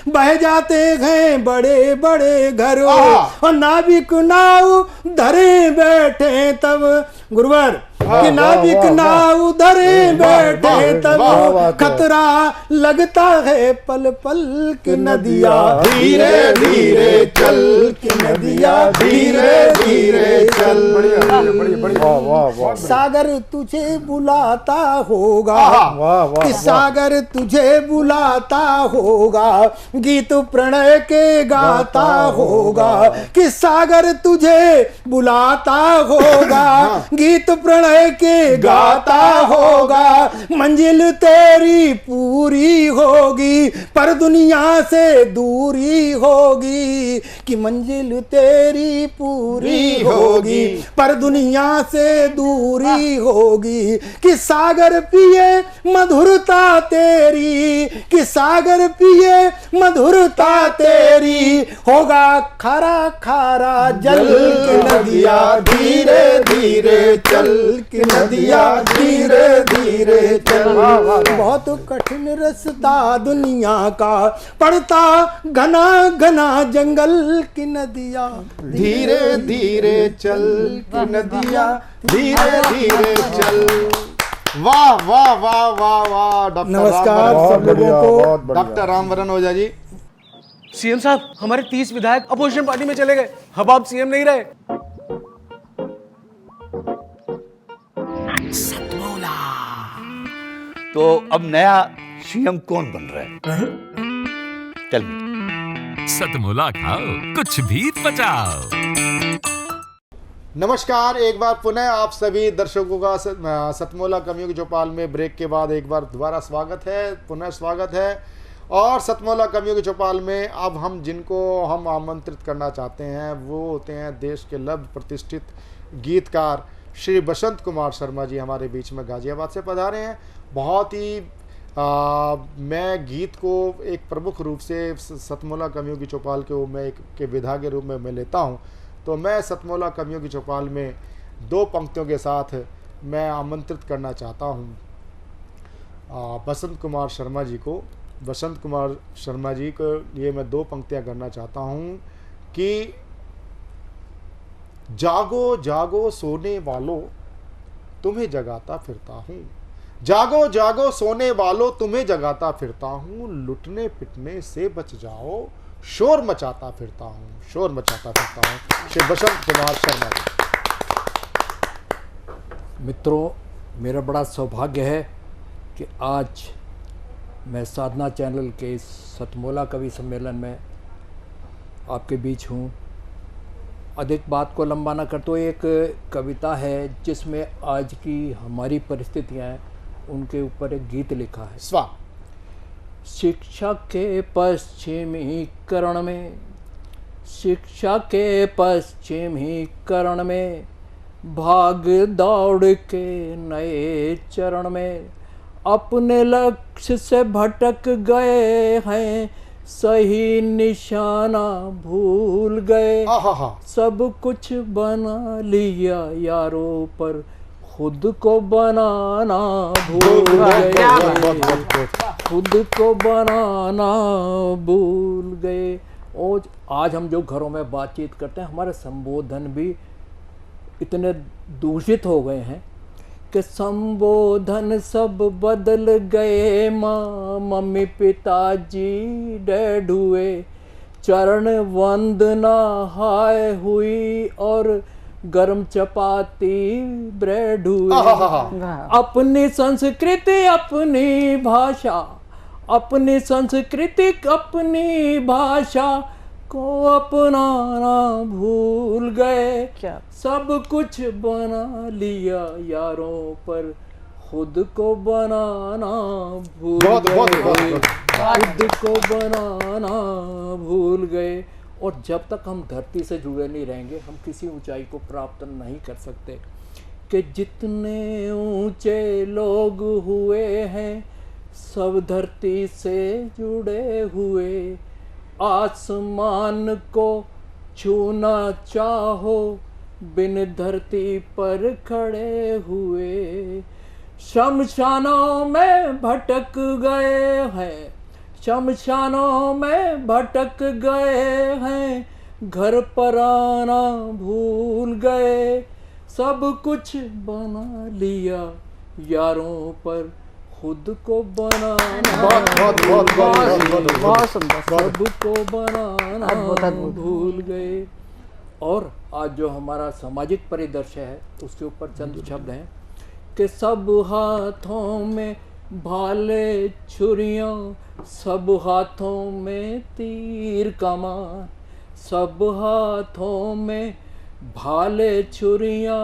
बह जाते हैं बड़े बड़े घर, और नाविक नाव धरे बैठे तब, गुरुवर कि नाविक नाव धरे बैठे तब, खतरा लगता है पल पल की नदिया धीरे धीरे चल, की नदिया धीरे धीरे चल। सागर तुझे बुलाता होगा, कि सागर तुझे बुलाता होगा, गीत प्रणय के गाता होगा, कि सागर तुझे बुलाता होगा, गीत प्रणय के गाता होगा। मंजिल तेरी पूरी होगी पर दुनिया से दूरी होगी, कि मंजिल तेरी पूरी होगी पर दुनिया से दूरी होगी। कि सागर पिए मधुरता तेरी, कि सागर पिए मधुरता तेरी, होगा खारा खारा जल की नदिया धीरे धीरे चल, की नदिया धीरे धीरे चल। बहुत कठिन रास्ता दुनिया का पड़ता, घना घना जंगल की नदिया धीरे धीरे चल, की नदिया धीरे धीरे चल। वाह वाह वाह वाह वाह। डॉक्टर नमस्कार सब लोगों को। डॉक्टर रामवरण ओझा जी। सीएम साहब, हमारे 30 विधायक अपोजिशन पार्टी में चले गए, अब आप सीएम नहीं रहे। सतमौला। तो अब नया सीएम कौन बन रहा है? चल सतमौला खाओ, कुछ भी बचाओ। नमस्कार, एक बार पुनः आप सभी दर्शकों का सतमौला कवियों की चौपाल में ब्रेक के बाद एक बार दोबारा स्वागत है, पुनः स्वागत है। और सतमौला कवियों की चौपाल में अब हम जिनको हम आमंत्रित करना चाहते हैं वो होते हैं देश के लब्ध प्रतिष्ठित गीतकार श्री बसंत कुमार शर्मा जी हमारे बीच में गाजियाबाद से पधारे हैं। बहुत ही मैं गीत को एक प्रमुख रूप से सतमौला कवियों की चौपाल के मैं एक के विधा के रूप में मैं लेता हूं, तो मैं सतमौला कवियों की चौपाल में दो पंक्तियों के साथ मैं आमंत्रित करना चाहता हूं बसंत कुमार शर्मा जी को। बसंत कुमार शर्मा जी को लिए मैं दो पंक्तियां करना चाहता हूं कि जागो जागो सोने वालों तुम्हें जगाता फिरता हूँ, जागो जागो सोने वालों तुम्हें जगाता फिरता हूँ, लुटने पिटने से बच जाओ शोर मचाता फिरता हूँ, शोर मचाता फिरता हूँ। श्री बसंत कुमार शर्मा जी। मित्रों, मेरा बड़ा सौभाग्य है कि आज मैं साधना चैनल के इस सतमौला कवि सम्मेलन में आपके बीच हूँ। अधिक बात को लंबा न करते हुए एक कविता है जिसमें आज की हमारी परिस्थितियाँ हैं उनके ऊपर एक गीत लिखा है। स्वाह। शिक्षा के पश्चिमीकरण में, शिक्षा के पश्चिमीकरण में, भाग दौड़ के नए चरण में, अपने लक्ष्य से भटक गए हैं सही निशाना भूल गए, सब कुछ बना लिया यारों पर खुद को बनाना भूल गए, खुद को बनाना भूल गए। और आज हम जो घरों में बातचीत करते हैं, हमारे संबोधन भी इतने दूषित हो गए हैं कि संबोधन सब बदल गए। माँ मम्मी पिताजी डैड हुए, चरण वंदना हाय हुई और गरम चपाती ब्रेड हुए। अपनी संस्कृति अपनी भाषा, अपनी संस्कृति अपनी भाषा को अपनाना भूल गए, सब कुछ बना लिया यारों पर खुद को बनाना भूल गए, खुद को बनाना भूल गए। और जब तक हम धरती से जुड़े नहीं रहेंगे, हम किसी ऊंचाई को प्राप्त नहीं कर सकते। कि जितने ऊंचे लोग हुए हैं सब धरती से जुड़े हुए, आसमान को छूना चाहो बिन धरती पर खड़े हुए। शमशानों में भटक गए हैं, शमशानों में भटक गए हैं, घर पर आना भूल गए, सब कुछ बना लिया यारों पर खुद को बनाना सब को बनाना भूल गए। और आज जो हमारा सामाजिक परिदृश्य है उसके ऊपर चंद शब्द हैं कि सब हाथों में भाले छुरियां, सब हाथों में तीर कमान, सब हाथों में भाले छुरियां,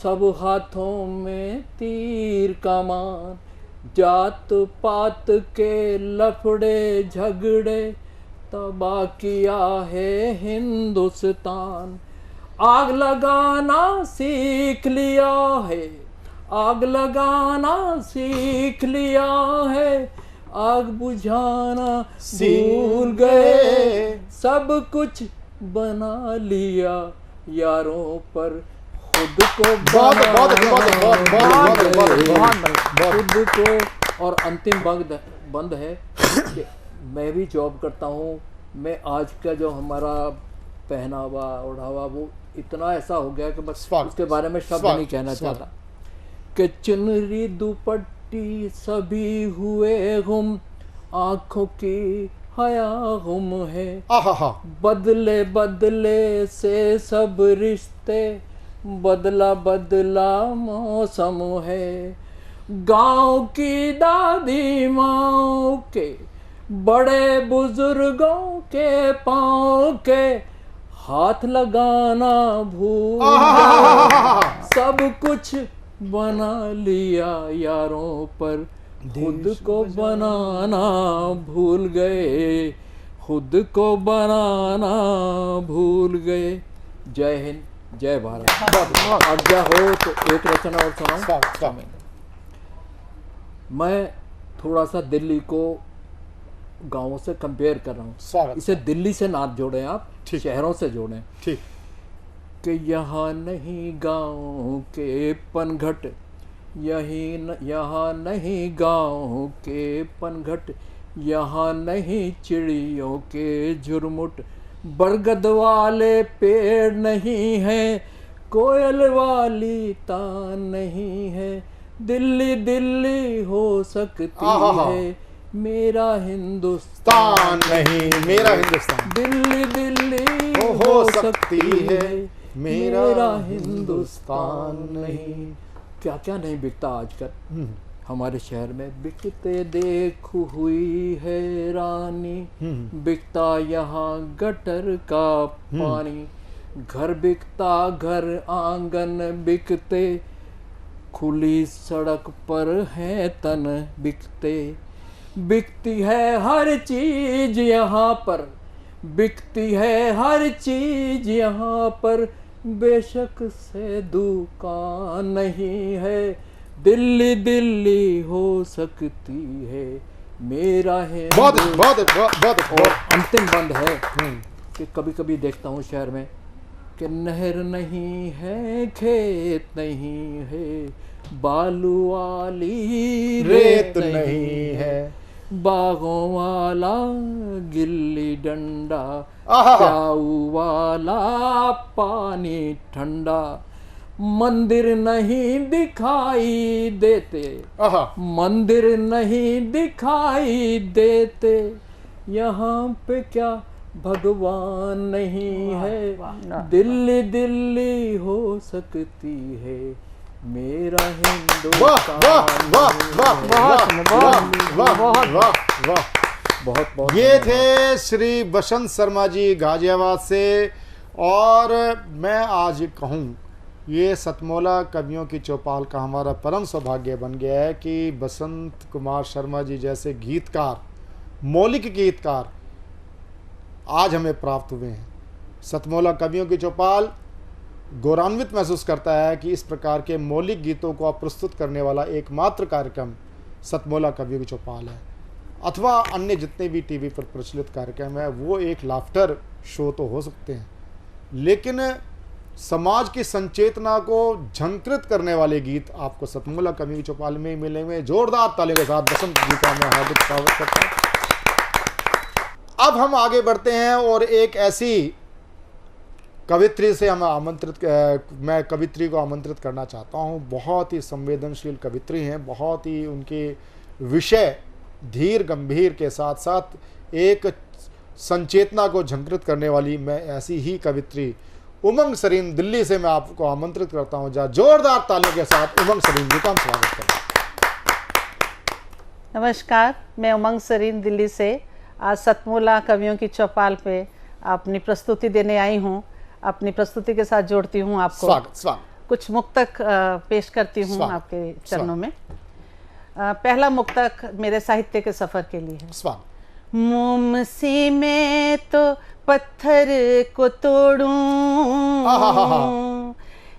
सब हाथों में तीर कमान। जात पात के लफड़े झगड़े तबाह किया है हिंदुस्तान। आग लगाना सीख लिया है, आग लगाना सीख लिया है, आग बुझाना भूल गए, सब कुछ बना लिया यारों पर खुद को खुद को। और अंतिम बंद है कि मैं भी जॉब करता हूँ, मैं आज का जो हमारा पहनावा ओढ़ावा वो इतना ऐसा हो गया कि बस उसके बारे में शब्द नहीं कहना चाहता। कि चुनरी दुपट्टी सभी हुए गुम, आंखों की हया गुम है, बदले बदले से सब रिश्ते, बदला बदला मौसम है। गांव की दादी माँ के, बड़े बुजुर्गों के पाँव के हाथ लगाना भूल गए, सब कुछ बना लिया यारों पर खुद को बनाना भूल गए, खुद को बनाना भूल गए। जय हिंद, जय भारत। आज्ञा हो तो एक रचना और सुनाऊं। मैं थोड़ा सा दिल्ली को गांवों से कंपेयर कर रहा हूँ, इसे दिल्ली से ना जोड़ें आप, शहरों से जोड़ें। ठीक। कि यहाँ नहीं गाँव के पनघट, यहाँ नहीं गाँव के पनघट, यहाँ नहीं चिड़ियों के झुरमुट, बरगद वाले पेड़ नहीं है, कोयल वाली तान नहीं है, दिल्ली दिल्ली हो सकती है मेरा हिंदुस्तान नहीं, मेरा हिंदुस्तान, दिल्ली दिल्ली हो सकती है मेरा हिंदुस्तान नहीं। क्या क्या नहीं बिकता आजकल हमारे शहर में। बिकते देख हुई है रानी, बिकता यहाँ गटर का पानी, घर बिकता घर आंगन बिकते, खुली सड़क पर है तन बिकते, बिकती है हर चीज यहाँ पर, बिकती है हर चीज यहाँ पर, बेशक से दुकान नहीं है, दिल्ली दिल्ली हो सकती है मेरा है बहुत बहुत और अंतिम बंद है कि कभी कभी देखता हूँ शहर में कि नहर नहीं है, खेत नहीं है, बालू वाली रेत नहीं है, बागों वाला गिल्ली डंडा, प्याऊ वाला पानी ठंडा, मंदिर नहीं दिखाई देते, मंदिर नहीं दिखाई देते, यहाँ पे क्या भगवान नहीं है, दिल्ली दिल्ली हो सकती है मेरा हिंदुस्तान। बहुत ये थे श्री बसंत शर्मा जी गाजियाबाद से। और मैं आज कहूँ ये सतमोला कवियों की चौपाल का हमारा परम सौभाग्य बन गया है कि बसंत कुमार शर्मा जी जैसे गीतकार, मौलिक गीतकार आज हमें प्राप्त हुए हैं। सतमोला कवियों की चौपाल गौरवान्वित महसूस करता है कि इस प्रकार के मौलिक गीतों को प्रस्तुत करने वाला एकमात्र कार्यक्रम सतमोला कवियों की चौपाल है, अथवा अन्य जितने भी टीवी पर प्रचलित कार्यक्रम है वो एक लाफ्टर शो तो हो सकते हैं, लेकिन समाज की संचेतना को झंकृत करने वाले गीत आपको सतमोला कवियों की चौपाल में मिलेंगे। जोरदार तालियों के साथ बसंत जी का मैं हार्दिक स्वागत करता हूँ। अब हम आगे बढ़ते हैं और एक ऐसी कवित्री से मैं कवित्री को आमंत्रित करना चाहता हूँ। बहुत ही संवेदनशील कवित्री हैं, बहुत ही उनके विषय धीर गंभीर के साथ साथ एक संचेतना को झंकृत करने वाली मैं ऐसी ही कवित्री उमंग सरीन दिल्ली से मैं आपको आमंत्रित करता हूँ। जहाँ जोरदार तालियों के साथ उमंग सरीन जी का हम स्वागत करते हैं। नमस्कार, मैं उमंग सरीन दिल्ली से आज सतमोला कवियों की चौपाल पे अपनी प्रस्तुति देने आई हूँ। अपनी प्रस्तुति के साथ जोड़ती हूँ आपको। स्वागत। कुछ मुक्तक पेश करती हूँ आपके चरणों में। पहला मुक्तक मेरे साहित्य के सफर के लिए है। मोम से मैं तो पत्थर को तोड़ूं,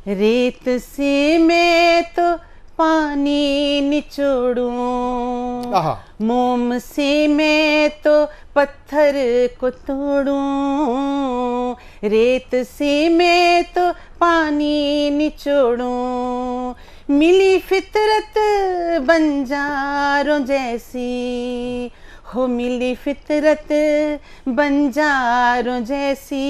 रेत से मैं तो पानी निचोड़ूं, मोम से मैं तो पत्थर को तोड़ूं, रेत से मैं तो पानी निचोड़ूं, मिली फितरत बंजारों जैसी, हो मिली फितरत बंजारों जैसी,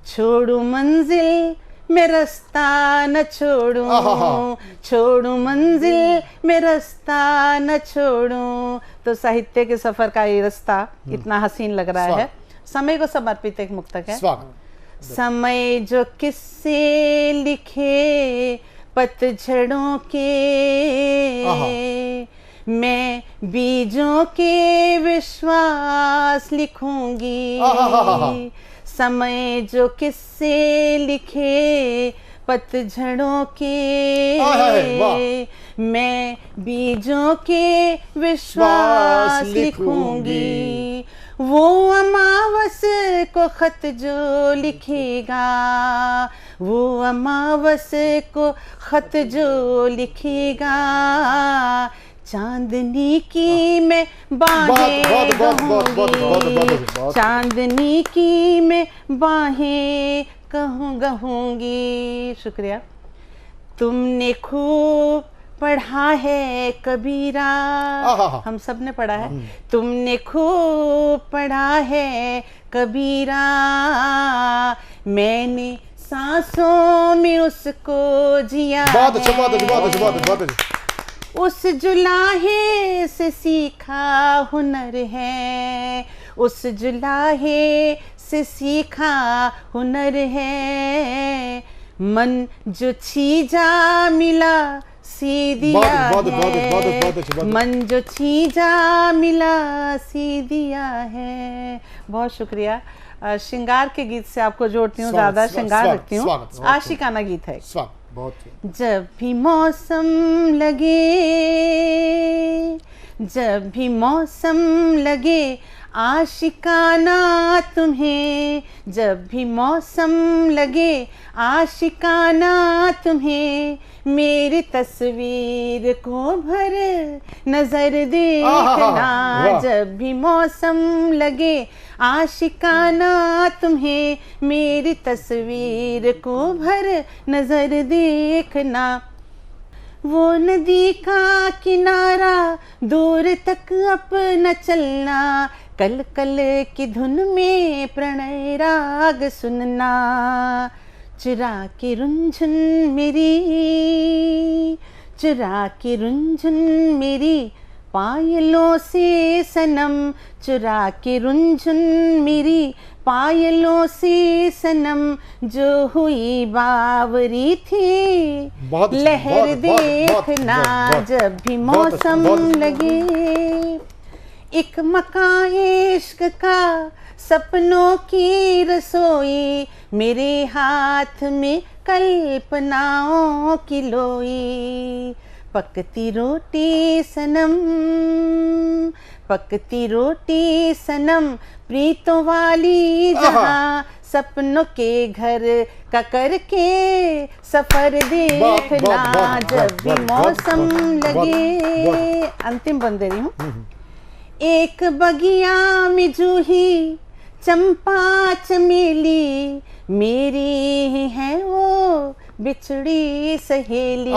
छोड़ू मंजिल मैं रास्ता न छोड़ूं, छोड़ू मंजिल मैं रास्ता न छोड़ूं। तो साहित्य के सफर का ये रास्ता कितना हसीन लग रहा है। समय को समर्पित एक मुक्तक है। समय जो किस्से लिखे पतझड़ों के, मैं बीजों के विश्वास लिखूंगी, समय जो किस्से लिखे पतझड़ों के, मैं बीजों के विश्वास लिखूंगी, वो अमावस को खत जो लिखेगा, वो अमावस को खत जो लिखेगा, चांदनी की मैं बाहें कहूंगी, चांदनी की मैं बाहें कहूंगी। शुक्रिया। तुमने खूब पढ़ा है कबीरा, हम सब ने पढ़ा है, तुमने खूब पढ़ा है कबीरा, मैंने सांसों में उसको जिया है, उस जुलाहे से सीखा हुनर है, उस जुलाहे से सीखा हुनर है, मन जो छीजा मिला सी दिया है, मन जो छीजा मिला सी दिया है। बहुत शुक्रिया। श्रृंगार के गीत से आपको जोड़ती हूँ, ज्यादा श्रृंगार रखती हूँ। आशिकाना गीत है। जब भी मौसम लगे, जब भी मौसम लगे आशिकाना तुम्हें जब भी मौसम लगे, आशिकाना तुम्हें मेरी तस्वीर को भर नजर देखना, जब भी मौसम लगे, आशिकाना तुम्हें मेरी तस्वीर को भर नजर देखना। वो नदी का किनारा दूर तक अपना चलना, कल कल की धुन में प्रणय राग सुनना, चुरा के रुंझुन मेरी, चुरा के रुंझुन मेरी पायलों से सनम, चुरा के रुंझुन मेरी पायलों से सनम, जो हुई बावरी थी लहर देखना, जब भी मौसम लगे। एक मकान इश्क का सपनों की रसोई, मेरे हाथ में कल्पनाओं की लोई, पकती रोटी सनम, पकती रोटी सनम, प्रीतों वाली जहां, सपनों के घर का करके सफर देखना, जब भी मौसम लगे। अंतिम बन दे रही हूँ। एक बगिया में जूही चंपा चमेली, मेरी ही है वो बिछड़ी सहेली।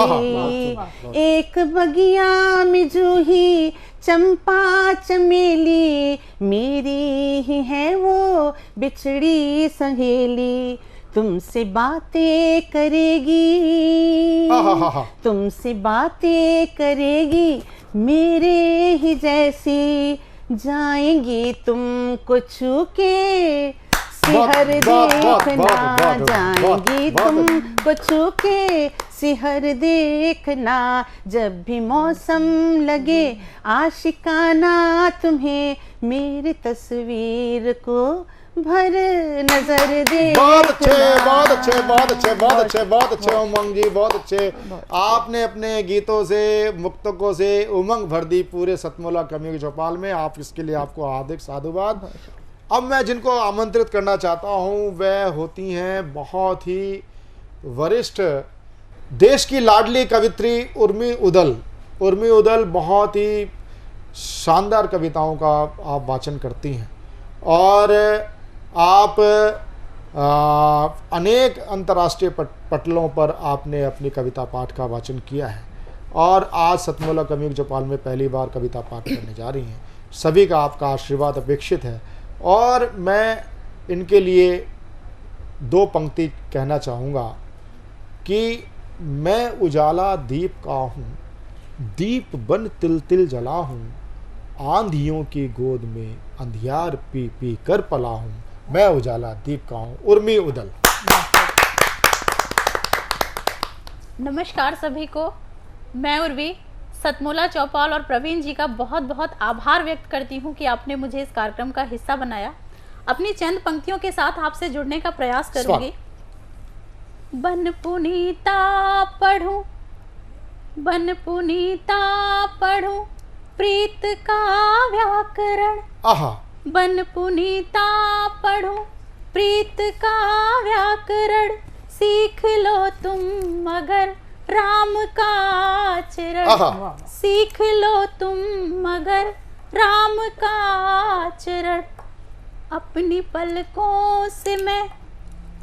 एक बगिया में जूही चंपा चमेली, मेरी ही है वो बिछड़ी सहेली। तुमसे बातें करेगी, तुमसे बातें करेगी, मेरे ही जैसी, जाएंगी तुमको छू के सिहर देखना, जाएंगी तुमको छू के सिहर देखना, जब भी मौसम लगे, आशिकाना तुम्हें मेरी तस्वीर को भर नजर दे। बहुत अच्छे, बहुत अच्छे, बहुत अच्छे, बहुत अच्छे, बहुत अच्छे उमंग जी, बहुत अच्छे। आपने अपने गीतों से, मुक्तकों से उमंग भर दी पूरे सतमोला कवियों की चौपाल में। आप इसके लिए आपको हार्दिक साधुवाद। अब मैं जिनको आमंत्रित करना चाहता हूं वह होती हैं बहुत ही वरिष्ठ, देश की लाडली कवित्री उर्मी उदल। उर्मी उदल बहुत ही शानदार कविताओं का आप वाचन करती हैं और आप अनेक अंतर्राष्ट्रीय पटलों पर आपने अपनी कविता पाठ का वाचन किया है और आज सतमोला कवियों की चौपाल में पहली बार कविता पाठ करने जा रही हैं। सभी का आपका आशीर्वाद अपेक्षित है और मैं इनके लिए दो पंक्ति कहना चाहूँगा कि मैं उजाला दीप का हूँ, दीप बन तिल तिल जला हूँ, आंधियों की गोद में अंधियार पी पी कर पला हूँ, मैं उजाला दीप का हूँ। उर्मी उदल। नमस्कार सभी को, मैं उर्वी सतमोला चौपाल और प्रवीण जी का बहुत बहुत आभार व्यक्त करती हूँ कि आपने मुझे इस कार्यक्रम का हिस्सा बनाया। अपनी चंद पंक्तियों के साथ आपसे जुड़ने का प्रयास करूंगी। बन पुनीता पढ़ूं, बन पुनीता पढ़ूं, प्रीत का व्याकरण, बन पुनीता पढ़ूं, प्रीत का व्याकरण, सीख लो तुम अगर राम का आचरण, सीख लो तुम मगर राम का आचरण। अपनी पलकों से मैं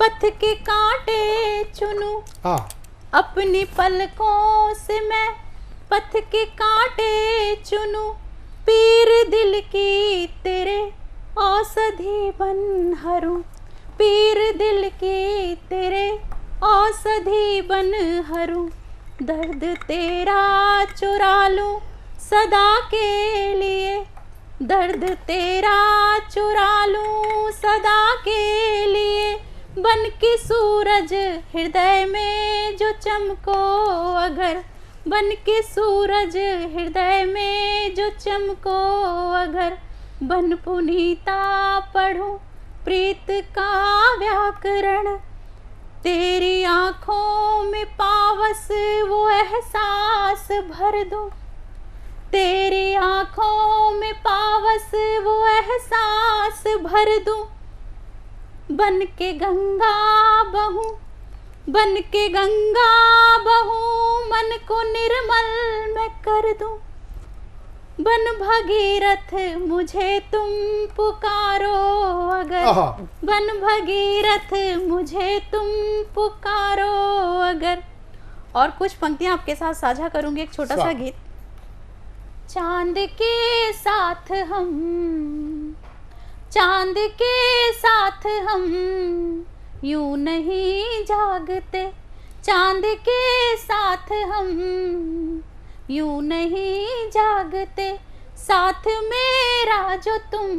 पथ के कांटे चुनूं, अपनी पलकों से मैं पथ के कांटे चुनूं, पीर दिल की तेरे औषधि बन हरूं, पीर दिल की तेरे औषधि बन हरूं, दर्द तेरा चुरा लूं सदा के लिए, दर्द तेरा चुरा लूं सदा के लिए, बन के सूरज हृदय में जो चमको अगर, बन के सूरज हृदय में जो चमको अगर, बन पुनीता पढ़ूं प्रीत का व्याकरण, तेरी आंखों में पावस वो एहसास भर दूं, तेरी आंखों में पावस वो एहसास भर दूं, बन के गंगा बहूं, बन के गंगा बहूं, मन को निर्मल मैं कर दूं। बन भगीरथ मुझे तुम पुकारो अगर, बन भगीरथ मुझे तुम पुकारो अगर। और कुछ पंक्तियां आपके साथ साझा करूंगी, एक छोटा सा गीत। चांद के साथ हम, चांद के साथ हम यूं नहीं जागते, चांद के साथ हम यूं नहीं जागते, साथ मेरा जो तुम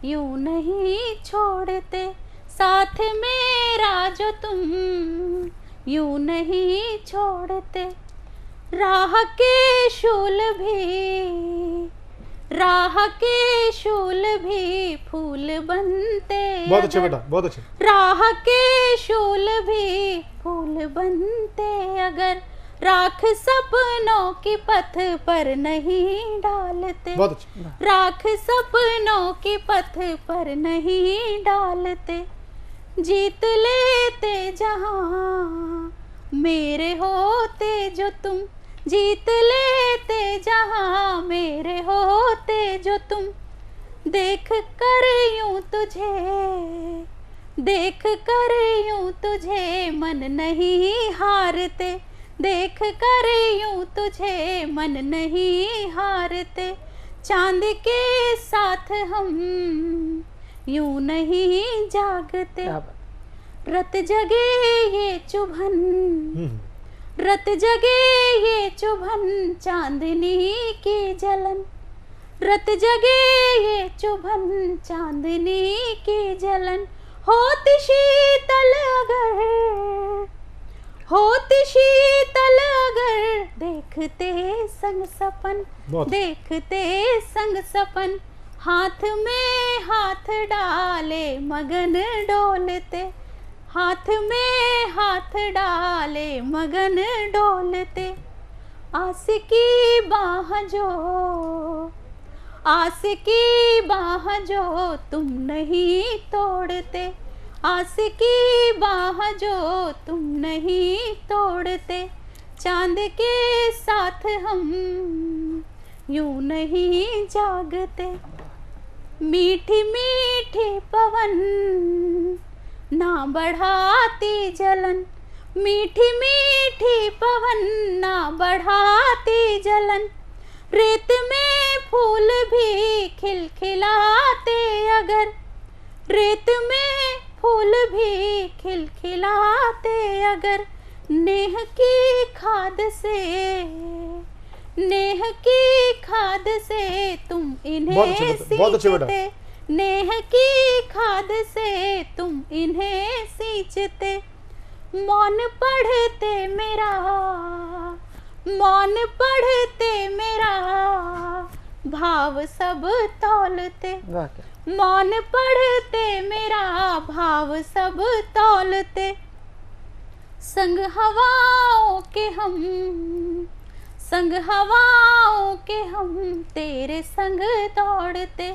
यूं नहीं छोड़ते, साथ मेरा जो तुम यूं नहीं छोड़ते। राह के शूल भी, राह के शूल भी फूल बनते, बहुत अच्छे बेटा, बहुत अच्छे। राह के शूल भी फूल बनते अगर, राख सपनों की पथ पर नहीं डालते, बहुत अच्छे। राख सपनों की पथ पर नहीं डालते, जीत लेते जहां मेरे होते जो तुम, जीत लेते जहां मेरे होते जो तुम। देख कर यूं तुझे, देख कर यूं तुझे मन नहीं हारते, देख कर यूं तुझे मन नहीं हारते। चांद के साथ हम यूं नहीं जागते, रत जगे ये चुभन, रत जगे ये चुभन चांदनी की जलन, रत जगे ये चुभन चांदनी की जलन। होती शीतल अगर, होती शीतल अगर, देखते संग सपन, देखते संग सपन। हाथ में हाथ डाले मगन डोलते, हाथ में हाथ डाले मगन डोलते। आस की बाह जो, आस की बाह जो तुम नहीं तोड़ते, आस की बाह जो तुम नहीं तोड़ते। चांद के साथ हम यूं नहीं जागते। मीठी मीठी पवन ना बढ़ाती जलन, मीठी मीठी पवन ना बढ़ाती जलन। रेत में फूल भी खिलखिलाते अगर, रेत में फूल भी खिलखिलाते अगर। नेह की खाद से, नेह की खाद से तुम इन्हें सींचते, नेह की खाद से तुम इन्हें सींचते। मौन पढ़ते मेरा, मौन पढ़ते मेरा भाव सब तौलते, मौन पढ़ते मेरा भाव सब तौलते। संग हवाओं के हम, संग हवाओं के हम तेरे संग दौड़ते,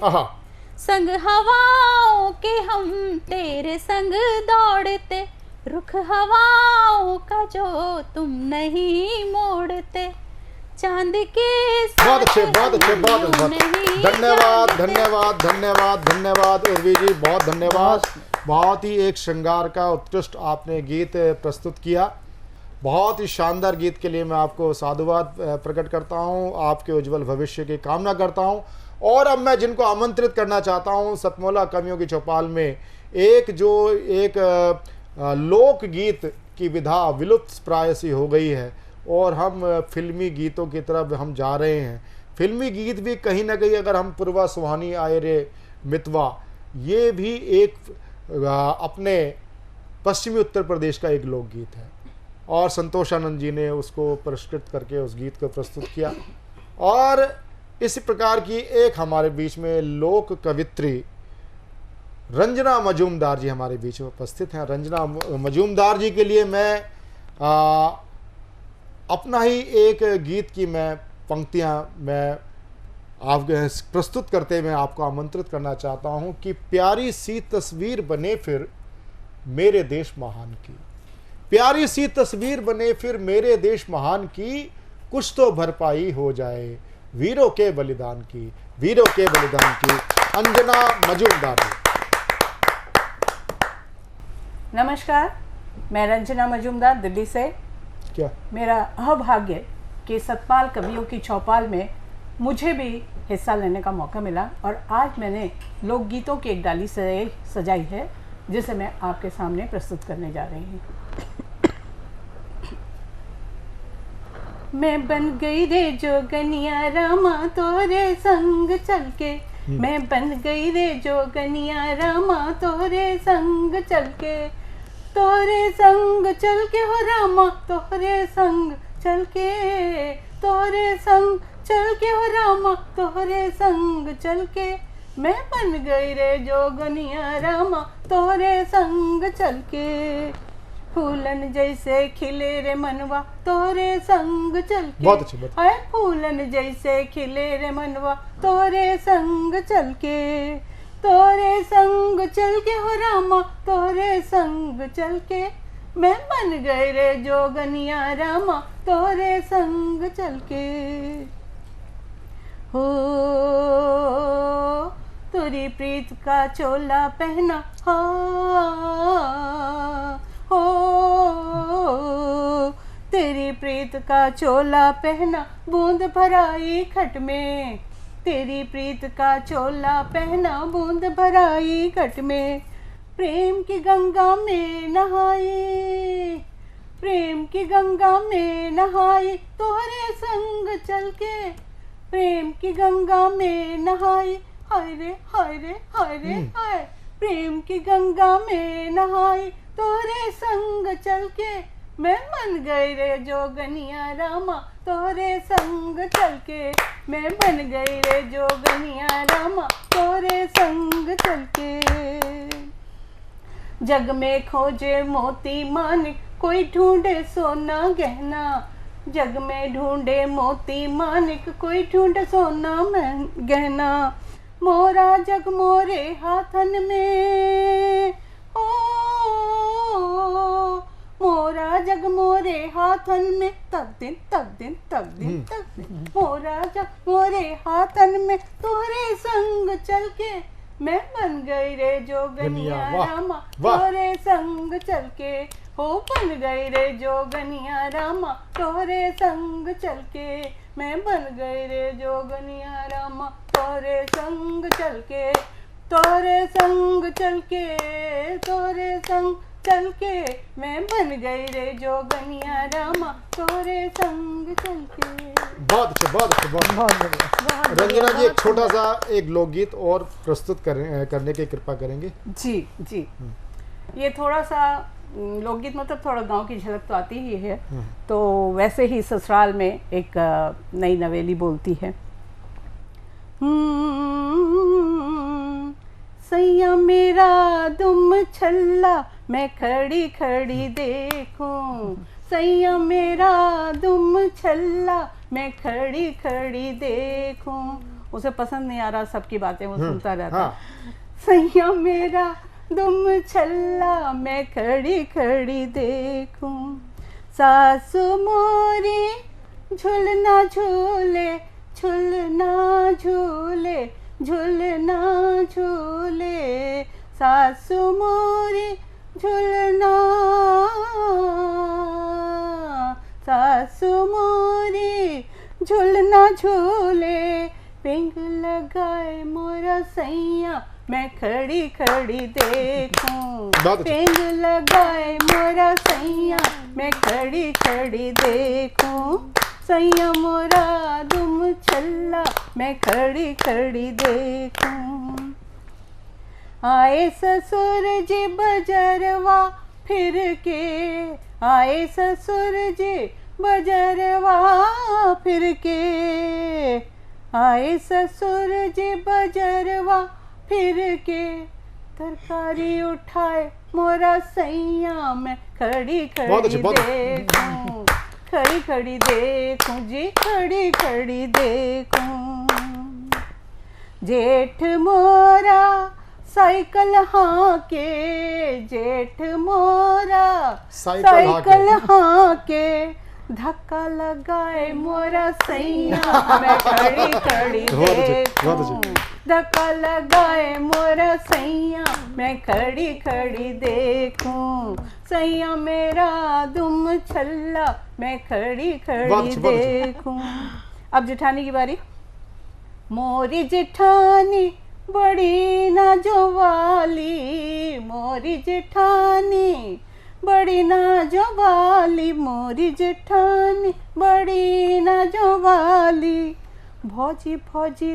संग हवाओं के हम तेरे संग दौड़ते। रुख हवाओं का जो तुम नहीं मोड़ते। चांद के बहुत अच्छे, बहुत अच्छे, बहुत अच्छे। धन्यवाद धन्यवाद धन्यवाद धन्यवाद उर्वी जी, बहुत धन्यवाद। बहुत ही एक श्रृंगार का उत्कृष्ट आपने गीत प्रस्तुत किया। बहुत ही शानदार गीत के लिए मैं आपको साधुवाद प्रकट करता हूं, आपके उज्जवल भविष्य की कामना करता हूं। और अब मैं जिनको आमंत्रित करना चाहता हूं सतमोला कवियों की चौपाल में, एक जो एक लोकगीत की विधा विलुप्त प्राय सी हो गई है और हम फिल्मी गीतों की तरफ हम जा रहे हैं। फिल्मी गीत भी कहीं ना कहीं, अगर हम पूर्वा सुहानी आए रे मितवा, ये भी एक अपने पश्चिमी उत्तर प्रदेश का एक लोकगीत है और संतोष आनंद जी ने उसको पुरस्कृत करके उस गीत को प्रस्तुत किया। और इसी प्रकार की एक हमारे बीच में लोक कवित्री रंजना मजूमदार जी हमारे बीच में उपस्थित हैं। रंजना मजूमदार जी के लिए मैं अपना ही एक गीत की मैं पंक्तियां मैं आप प्रस्तुत करते हुए आपको आमंत्रित करना चाहता हूं कि प्यारी सी तस्वीर बने फिर मेरे देश महान की, प्यारी सी तस्वीर बने फिर मेरे देश महान की, कुछ तो भरपाई हो जाए वीरों के बलिदान की, वीरों के बलिदान की। अंजना मजूमदार। नमस्कार, मैं रंजना मजूमदार दिल्ली से। क्या मेरा अभाग्य कि सतपाल कवियों की चौपाल में मुझे भी हिस्सा लेने का मौका मिला और आज मैंने लोकगीतों की एक डाली से सजाई है जिसे मैं आपके सामने प्रस्तुत करने जा रही हूँ। मैं बन गई रे जोगनिया रामा तोरे संग चल के, मैं बन गई रे जोगनिया रामा तोरे संग चल के, तोरे संग चल के हो रामा तोरे संग चल के, तोरे संग चल के हो रामा तोरे संग चल के, मैं बन गई रे जोगनिया रामा तोरे संग चल के, फूलन जैसे खिले रे मनवा तोरे संग चल के, बहुत अच्छी बात। आए फूलन जैसे खिले रे मनवा तोरे संग चल के, तोरे संग चल के हो रामा तोरे संग चल के, मैं बन गई रे जोगनिया रामा तोरे संग चल के। हो तुरी प्रीत का चोला पहना, हो तेरी प्रीत का चोला पहना बूंद भराई खट में, तेरी प्रीत का चोला पहना बूंद भराई खट में, प्रेम की गंगा में नहाई, प्रेम की गंगा में नहाई तोहरे संग चल के, प्रेम की गंगा में नहाई, हाय रे हाय रे हाय रे हाय, प्रेम की गंगा में नहाई तोहरे संग चल के, मैं बन गई रे जोगनिया रामा तोहरे संग चल के, मैं बन गई रे जोगनिया रामा तोहरे संग चल के। जग में खोजे मोती मानिक कोई ढूंढे सोना गहना, जग में ढूंढे मोती मानिक कोई ढूंढे सोना गहना, मोरा जग मोरे हाथन में, ओ मोरा जग मोरे हाथन में, तक दिन तक दिन तक दिन तक दिन, मोरा जग मोरे हाथन में तोहरे संग चल के, मैं बन गई रे जोगनिया रामा तोहरे संग चल के, हो बन गई रे जोगनिया रामा तोहरे संग चल के, मैं बन गई रे जोगनिया रामा तोहरे संग चल के, तोहरे संग चल के, तोहरे संग चल के, मैं बन गई रे जोगनिया रामा तोहरे संग चल के। बहुत अच्छा, बहुत अच्छा, बहुत रंजना जी, एक छोटा सा एक लोकगीत और प्रस्तुत करने की कृपा करेंगे? जी जी, ये थोड़ा सा लोकगीत मतलब थोड़ा गांव की झलक तो आती ही है, तो वैसे ही ससुराल में एक नई नवेली बोलती है। सैया मेरा दुम छल्ला मैं खड़ी खड़ी देखूं, सैया मेरा दुम छल्ला मैं खड़ी खड़ी देखूं, उसे पसंद नहीं आ रहा सबकी बातें, वो सुनता रहता। सैया मेरा दुम छल्ला मैं खड़ी खड़ी देखूं, सासु मोरी झुलना झूले झुलना झूले झुलना झूले, सासु मोरी झुलना, सासु मोरी झुलना झूले, पिंग लगाए मोरा सैया मैं खड़ी खड़ी देखूं, पिंग लगाए मोरा सैया मैं खड़ी खड़ी देखूं, सैया मोरा दुम छल्ला मैं खड़ी खड़ी देखूं। आए ससुर जी बजरवा फिर के, आए ससुर जी बजरवा फिर के, आए ससुर जी बजरवा फिर के, तरकारी उठाए मोरा सैया मैं खड़ी खड़ी देखूं, खड़ी खड़ी देखूं जी, खड़ी खड़ी देखूं। जेठ मोरा साइकिल हाके, जेठ मोरा साइकिल हाके, धक्का लगाए मोरा सैया मैं खड़ी खड़ी देखूं। धक्का लगाए मोरा सैया मैं खड़ी खड़ी देखूं। सैया मेरा दुम छल्ला मैं खड़ी खड़ी देखूं। अब जेठानी की बारी। मोरी जेठानी बड़ी नाजो वाली, मोरी जेठानी बड़ी नाजो वाली, मोरी जेठानी बड़ी नाजो वाली। भौजी भौजी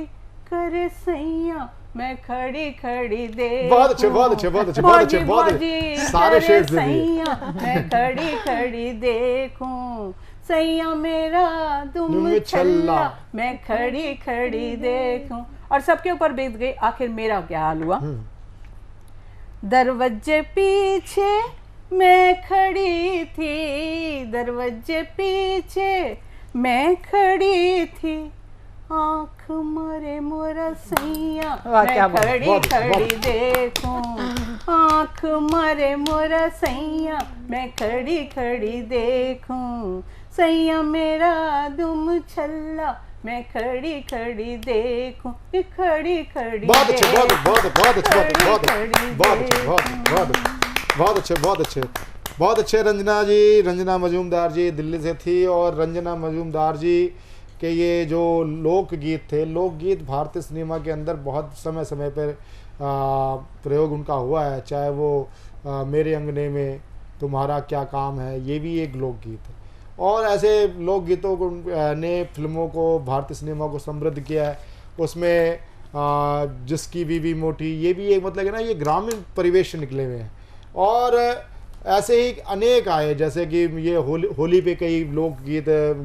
करे सैया मैं खड़ी खड़ी देखूं। बहुत अच्छे, बहुत अच्छे, बहुत अच्छे, बहुत अच्छे, बहुत अच्छे। सारे शेर सैया मैं खड़ी खड़ी देखूं। सैया मेरा दुम छल्ला मैं खड़ी खड़ी देखूं। और सबके ऊपर बीत गई, आखिर मेरा क्या हाल हुआ। दरवाजे पीछे मैं खड़ी थी, दरवाजे पीछे मैं खड़ी थी, आँख मारे मोरा सैया मैं खड़ी खड़ी देखूं। आँख मारे मोरा सैया मैं खड़ी खड़ी देखूं। सैया मेरा दुम छल्ला मैं खड़ी खड़ी देखूं। खड़ी खड़ी बहुत अच्छे, बहुत बहुत बहुत अच्छे, बहुत अच्छे, बहुत अच्छे, बहुत अच्छे, बहुत अच्छे। रंजना जी, रंजना मजूमदार जी दिल्ली से थी। और रंजना मजूमदार जी के ये जो लोकगीत थे, लोकगीत भारतीय सिनेमा के अंदर बहुत समय समय पर प्रयोग उनका हुआ है। चाहे वो मेरे अंगने में तुम्हारा क्या काम है, ये भी एक लोकगीत है। और ऐसे लोकगीतों को ने फिल्मों को, भारतीय सिनेमा को समृद्ध किया है। उसमें जिसकी बीवी मोटी, ये भी एक मतलब है ना, ये ग्रामीण परिवेश से निकले हुए हैं। और ऐसे ही अनेक आए, जैसे कि ये होली पे कई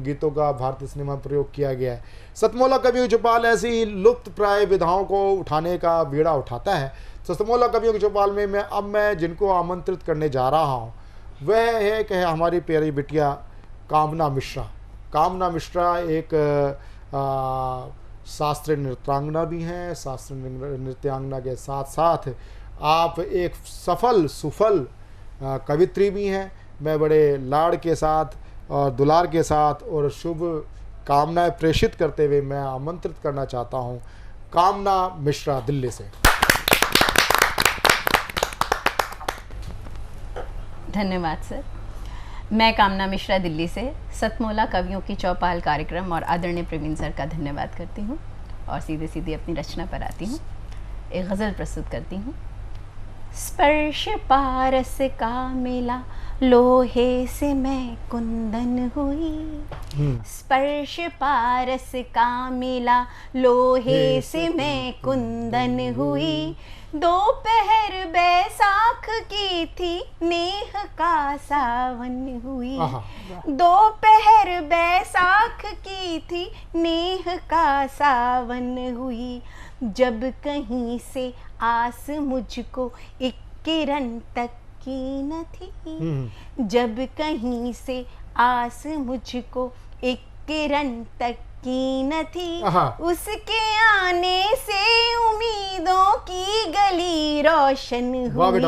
गीतों का भारतीय सिनेमा प्रयोग किया गया है। सतमोला कवियों की चौपाल ऐसी ही लुप्त प्राय विधाओं को उठाने का बीड़ा उठाता है। सतमोला कवियों की चौपाल में मैं जिनको आमंत्रित करने जा रहा हूँ वह है कि हमारी प्यारी बिटिया कामना मिश्रा। कामना मिश्रा एक शास्त्रीय नृत्यांगना भी हैं। शास्त्रीय नृत्यांगना के साथ साथ आप एक सफल सुफल कवित्री भी हैं। मैं बड़े लाड़ के साथ और दुलार के साथ और शुभ कामनाएं प्रेषित करते हुए मैं आमंत्रित करना चाहता हूं कामना मिश्रा दिल्ली से। धन्यवाद सर। मैं कामना मिश्रा दिल्ली से सतमोला कवियों की चौपाल कार्यक्रम और आदरणीय प्रवीण सर का धन्यवाद करती हूँ और सीधे सीधे अपनी रचना पर आती हूँ। एक गज़ल प्रस्तुत करती हूँ। स्पर्श पारस का मिला, लोहे से मैं कुंदन हुई। स्पर्श पारस का मिला, लोहे से मैं कुंदन हुई। दोपहर बैसाख की थी, नेह का सावन हुई। दोपहर बैसाख की थी, नेह का सावन हुई। जब कहीं से आस मुझको एक किरण तक की न थी। जब कहीं से आस मुझको एक किरण तक की न थी। उसके आने से उम्मीदों की गली रोशन हुई।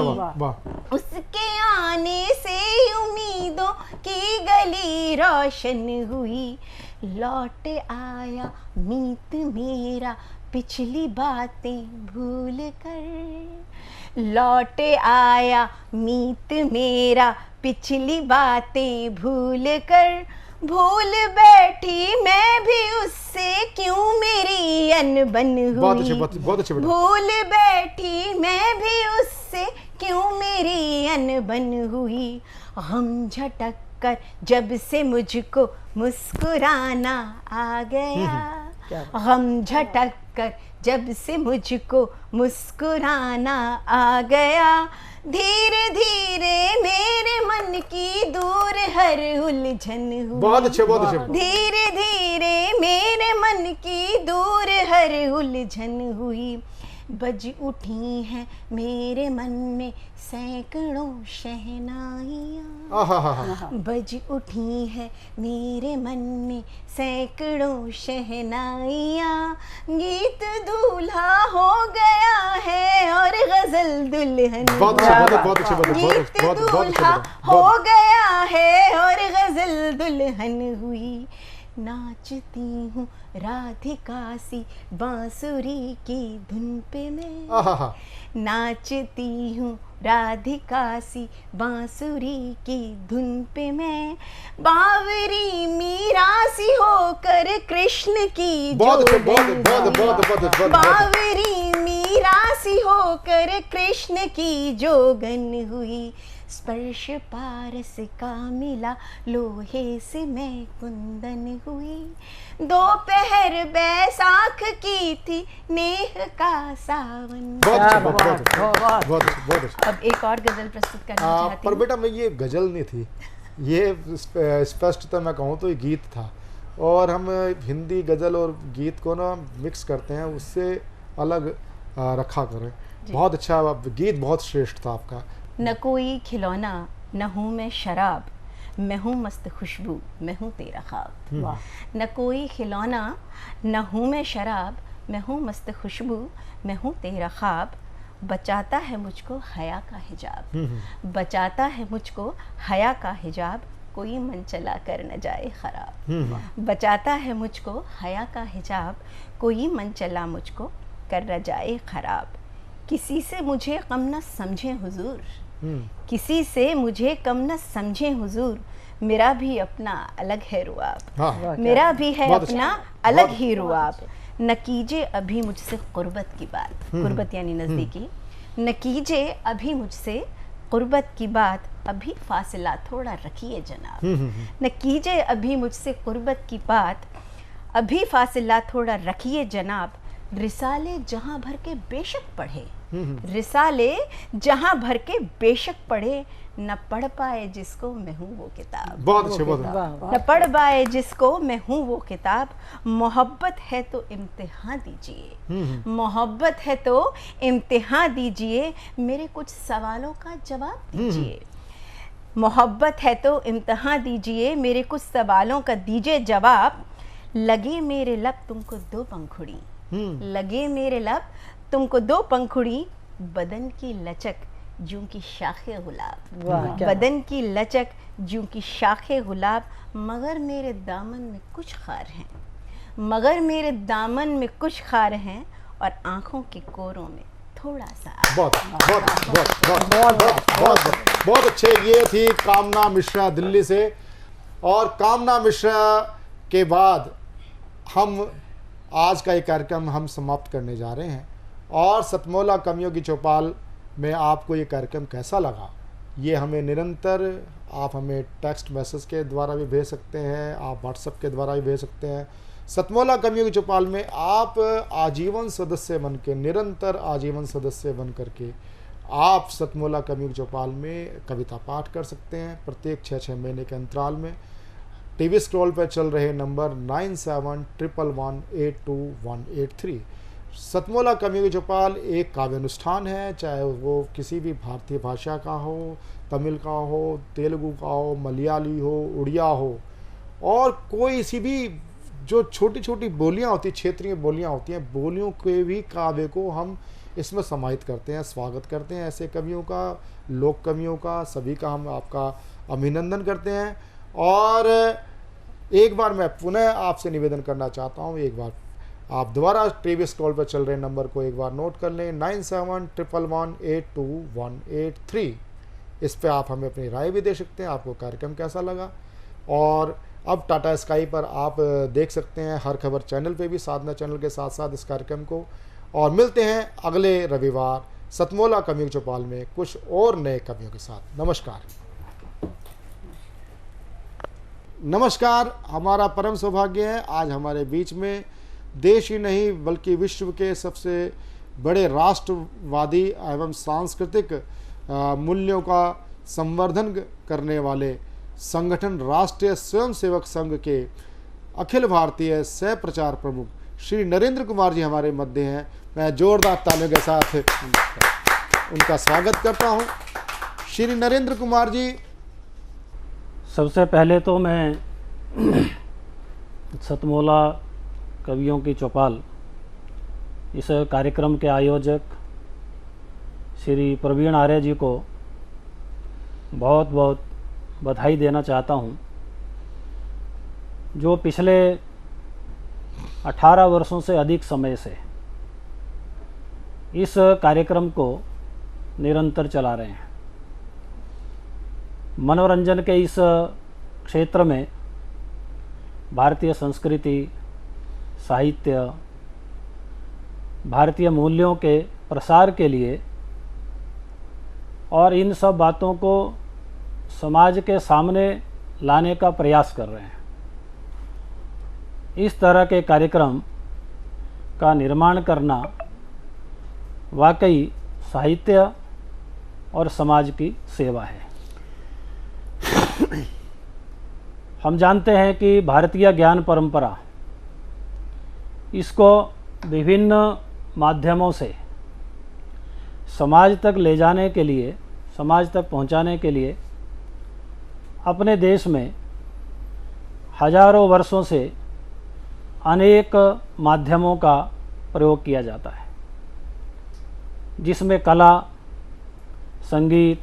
उसके आने से उम्मीदों की गली रोशन हुई। लौट आया मीत मेरा पिछली बातें भूल कर। लौट आया मीत मेरा पिछली बातें भूल कर। भूल बैठी मैं भी उससे, क्यों मेरी अनबन हुई। बहुत अच्छे। भूल बैठी मैं भी उससे, क्यों मेरी अनबन हुई। हम झटक कर जब से मुझको मुस्कुराना आ गया। हम झटक कर जब से मुझको मुस्कुराना आ गया। धीरे धीरे मेरे मन की दूर हर उलझन हुई। बहुत अच्छे, बहुत अच्छे। धीरे धीरे मेरे मन की दूर हर उलझन हुई। बज उठी हैं मेरे मन में सैकड़ों शहनाइयाँ, बज उठी है मेरे मन में सैकड़ों शहनाइयाँ, गीत दूल्हा हो गया है और गजल दुल्हन, गीत दूल्हा हो गया है और गजल दुल्हन हुई। नाचती हूँ राधिका सी बांसुरी की धुन पे मैं, नाचती हूँ राधिका सी बांसुरी की धुन पे मैं, बावरी मीरा सी होकर कृष्ण की बावरी मीरा सी होकर कृष्ण की जोगन हुई। स्पर्श पारस का मिला लोहे से मैं कुंदन हुई, दोपहर बैसाख की थी नेह का सावन। अब एक और गजल प्रस्तुत करना चाहती हूँ। पर बेटा मैं ये गजल नहीं थी, ये स्पष्टतः मैं कहूँ तो ये गीत था, और हम हिंदी गजल और गीत को ना मिक्स करते हैं, उससे अलग रखा करें। बहुत अच्छा गीत, बहुत श्रेष्ठ था आपका। न कोई खिलौना न हूँ मैं शराब, मैं हूँ मस्त खुशबू मैं हूँ तेरा ख्वाब। न कोई खिलौना न हूँ मैं शराब, मैं हूँ मस्त खुशबू मैं हूँ तेरा ख्वाब, बचाता है मुझको हया का हिजाब, बचाता है मुझको हया का हिजाब, कोई मन चला कर न जाए खराब, बचाता है मुझको हया का हिजाब, कोई मन चला मुझको कर न जाए खराब। किसी से मुझे कम न समझे हुजूर, किसी से मुझे कम न समझे हुजूर, मेरा भी अपना अलग है रुआब, मेरा भी है अपना अलग ही रुआब। न कीजिए अभी मुझसे कुर्बत की बात, कुर्बत यानी नज़दीकी, न कीजिए अभी मुझसे कुर्बत की बात, अभी फासिला थोड़ा रखिए जनाब, न कीजिए अभी मुझसे कुर्बत की बात, अभी फासिला थोड़ा रखिए जनाब। रिसाले जहाँ भर के बेशक पढ़े, रिसाले जहाँ भर के बेशक पढ़े, न पढ़ पाए जिसको मैं हूँ वो किताब, न पढ़ पाए जिसको मैं हूँ वो किताब। मोहब्बत है तो इम्तिहान दीजिए, मोहब्बत है तो इम्तिहान दीजिए, मेरे कुछ सवालों का जवाब दीजिए। मोहब्बत है तो इम्तिहान दीजिए, मेरे कुछ सवालों का दीजिए जवाब। लगे मेरे लब तुमको दो पंखुड़ी, लगे मेरे लब तुमको दो पंखुड़ी, बदन की लचक जूं की शाखे गुलाब, बदन की लचक जूं की शाखे गुलाब। मगर मेरे दामन में कुछ खार हैं, मगर मेरे दामन में कुछ खार हैं, और आंखों के कोरों में थोड़ा सा। बहुत अच्छे। ये थी कामना मिश्रा दिल्ली से, और कामना मिश्रा के बाद हम आज का ये कार्यक्रम हम समाप्त करने जा रहे हैं। और सतमौला कवियों की चौपाल में आपको ये कार्यक्रम कैसा लगा, ये हमें निरंतर आप हमें टेक्स्ट मैसेज के द्वारा भी भेज सकते हैं, आप व्हाट्सएप के द्वारा भी भेज सकते हैं। सतमौला कवियों की चौपाल में आप आजीवन सदस्य बन के, निरंतर आजीवन सदस्य बन करके आप सतमौला कवियों की चौपाल में कविता पाठ कर सकते हैं प्रत्येक 6-6 महीने के अंतराल में। टीवी स्क्रॉल पर चल रहे नंबर 9711182183। सतमौला कवियों की चौपाल एक काव्य अनुष्ठान है, चाहे वो किसी भी भारतीय भाषा का हो, तमिल का हो, तेलुगु का हो, मलयाली हो, उड़िया हो, और कोई सी भी जो छोटी छोटी बोलियां होती, क्षेत्रीय बोलियां होती हैं, बोलियों के भी काव्य को हम इसमें समाहित करते हैं, स्वागत करते हैं ऐसे कवियों का, लोक कवियों का, सभी का हम आपका अभिनंदन करते हैं। और एक बार मैं पुनः आपसे निवेदन करना चाहता हूँ, एक बार आप दोबारा टीवी स्क्रॉल पर चल रहे नंबर को एक बार नोट कर लें, 9711182183। इस पे आप हमें अपनी राय भी दे सकते हैं, आपको कार्यक्रम कैसा लगा। और अब टाटा स्काई पर आप देख सकते हैं हर खबर चैनल पे भी, साधना चैनल के साथ साथ इस कार्यक्रम को। और मिलते हैं अगले रविवार सतमौला कवियों की चौपाल में कुछ और नए कवियों के साथ। नमस्कार। नमस्कार। हमारा परम सौभाग्य है आज हमारे बीच में देश ही नहीं बल्कि विश्व के सबसे बड़े राष्ट्रवादी एवं सांस्कृतिक मूल्यों का संवर्धन करने वाले संगठन राष्ट्रीय स्वयंसेवक संघ के अखिल भारतीय सह प्रचार प्रमुख श्री नरेंद्र कुमार जी हमारे मध्य हैं। मैं जोरदार तालियों के साथ उनका स्वागत करता हूं। श्री नरेंद्र कुमार जी, सबसे पहले तो मैं सतमोला कवियों की चौपाल इस कार्यक्रम के आयोजक श्री प्रवीण आर्य जी को बहुत बहुत बधाई देना चाहता हूं, जो पिछले 18 वर्षों से अधिक समय से इस कार्यक्रम को निरंतर चला रहे हैं। मनोरंजन के इस क्षेत्र में भारतीय संस्कृति, साहित्य, भारतीय मूल्यों के प्रसार के लिए और इन सब बातों को समाज के सामने लाने का प्रयास कर रहे हैं। इस तरह के कार्यक्रम का निर्माण करना वाकई साहित्य और समाज की सेवा है। हम जानते हैं कि भारतीय ज्ञान परंपरा इसको विभिन्न माध्यमों से समाज तक ले जाने के लिए, समाज तक पहुंचाने के लिए अपने देश में हजारों वर्षों से अनेक माध्यमों का प्रयोग किया जाता है, जिसमें कला, संगीत,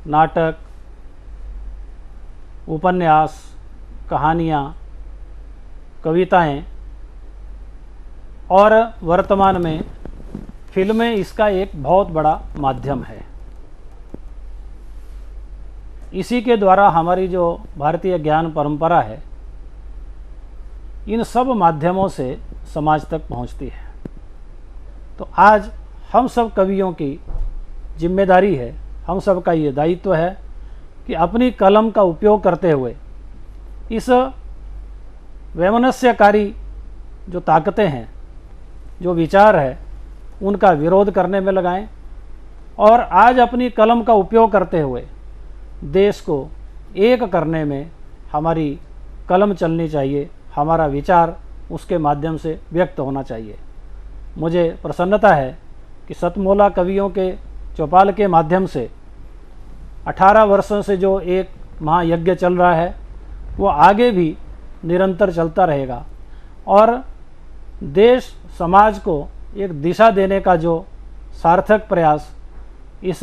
नाटक, उपन्यास, कहानियाँ, कविताएं और वर्तमान में फिल्में इसका एक बहुत बड़ा माध्यम है। इसी के द्वारा हमारी जो भारतीय ज्ञान परंपरा है, इन सब माध्यमों से समाज तक पहुंचती है। तो आज हम सब कवियों की जिम्मेदारी है, हम सब का ये दायित्व है कि अपनी कलम का उपयोग करते हुए इस वैमनस्यकारी जो ताकतें हैं, जो विचार है, उनका विरोध करने में लगाएं और आज अपनी कलम का उपयोग करते हुए देश को एक करने में हमारी कलम चलनी चाहिए, हमारा विचार उसके माध्यम से व्यक्त होना चाहिए। मुझे प्रसन्नता है कि सतमोला कवियों के चौपाल के माध्यम से 18 वर्षों से जो एक महायज्ञ चल रहा है वो आगे भी निरंतर चलता रहेगा और देश समाज को एक दिशा देने का जो सार्थक प्रयास इस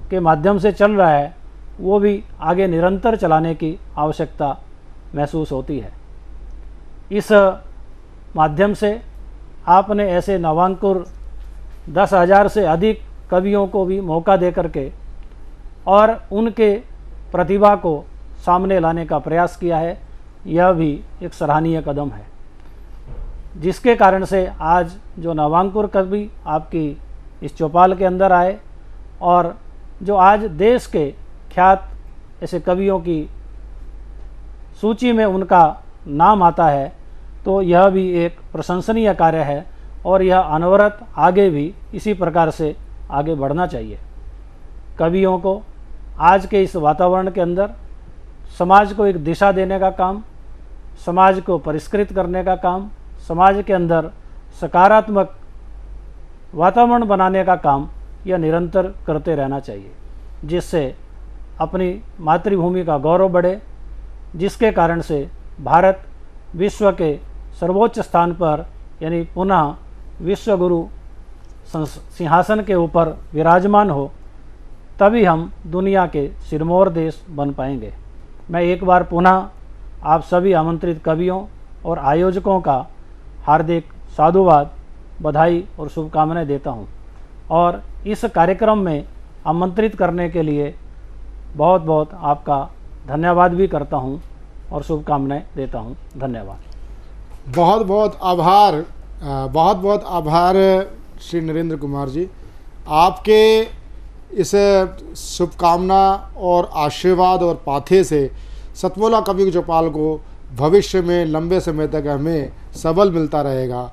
के माध्यम से चल रहा है वो भी आगे निरंतर चलाने की आवश्यकता महसूस होती है। इस माध्यम से आपने ऐसे नवांकुर 10,000 से अधिक कवियों को भी मौका दे करके और उनके प्रतिभा को सामने लाने का प्रयास किया है। यह भी एक सराहनीय कदम है, जिसके कारण से आज जो नवांकुर कवि आपकी इस चौपाल के अंदर आए और जो आज देश के ख्यात ऐसे कवियों की सूची में उनका नाम आता है, तो यह भी एक प्रशंसनीय कार्य है और यह अनवरत आगे भी इसी प्रकार से आगे बढ़ना चाहिए। कवियों को आज के इस वातावरण के अंदर समाज को एक दिशा देने का काम, समाज को परिष्कृत करने का काम, समाज के अंदर सकारात्मक वातावरण बनाने का काम यह निरंतर करते रहना चाहिए, जिससे अपनी मातृभूमि का गौरव बढ़े, जिसके कारण से भारत विश्व के सर्वोच्च स्थान पर यानी पुनः विश्व गुरु सिंहासन के ऊपर विराजमान हो, तभी हम दुनिया के सिरमौर देश बन पाएंगे। मैं एक बार पुनः आप सभी आमंत्रित कवियों और आयोजकों का हार्दिक साधुवाद, बधाई और शुभकामनाएं देता हूं और इस कार्यक्रम में आमंत्रित करने के लिए बहुत बहुत आपका धन्यवाद भी करता हूं और शुभकामनाएं देता हूं। धन्यवाद। बहुत बहुत आभार श्री नरेंद्र कुमार जी। आपके इस शुभकामना और आशीर्वाद और पाथे से सतमोला कवि चौपाल को भविष्य में लंबे समय तक हमें सबल मिलता रहेगा।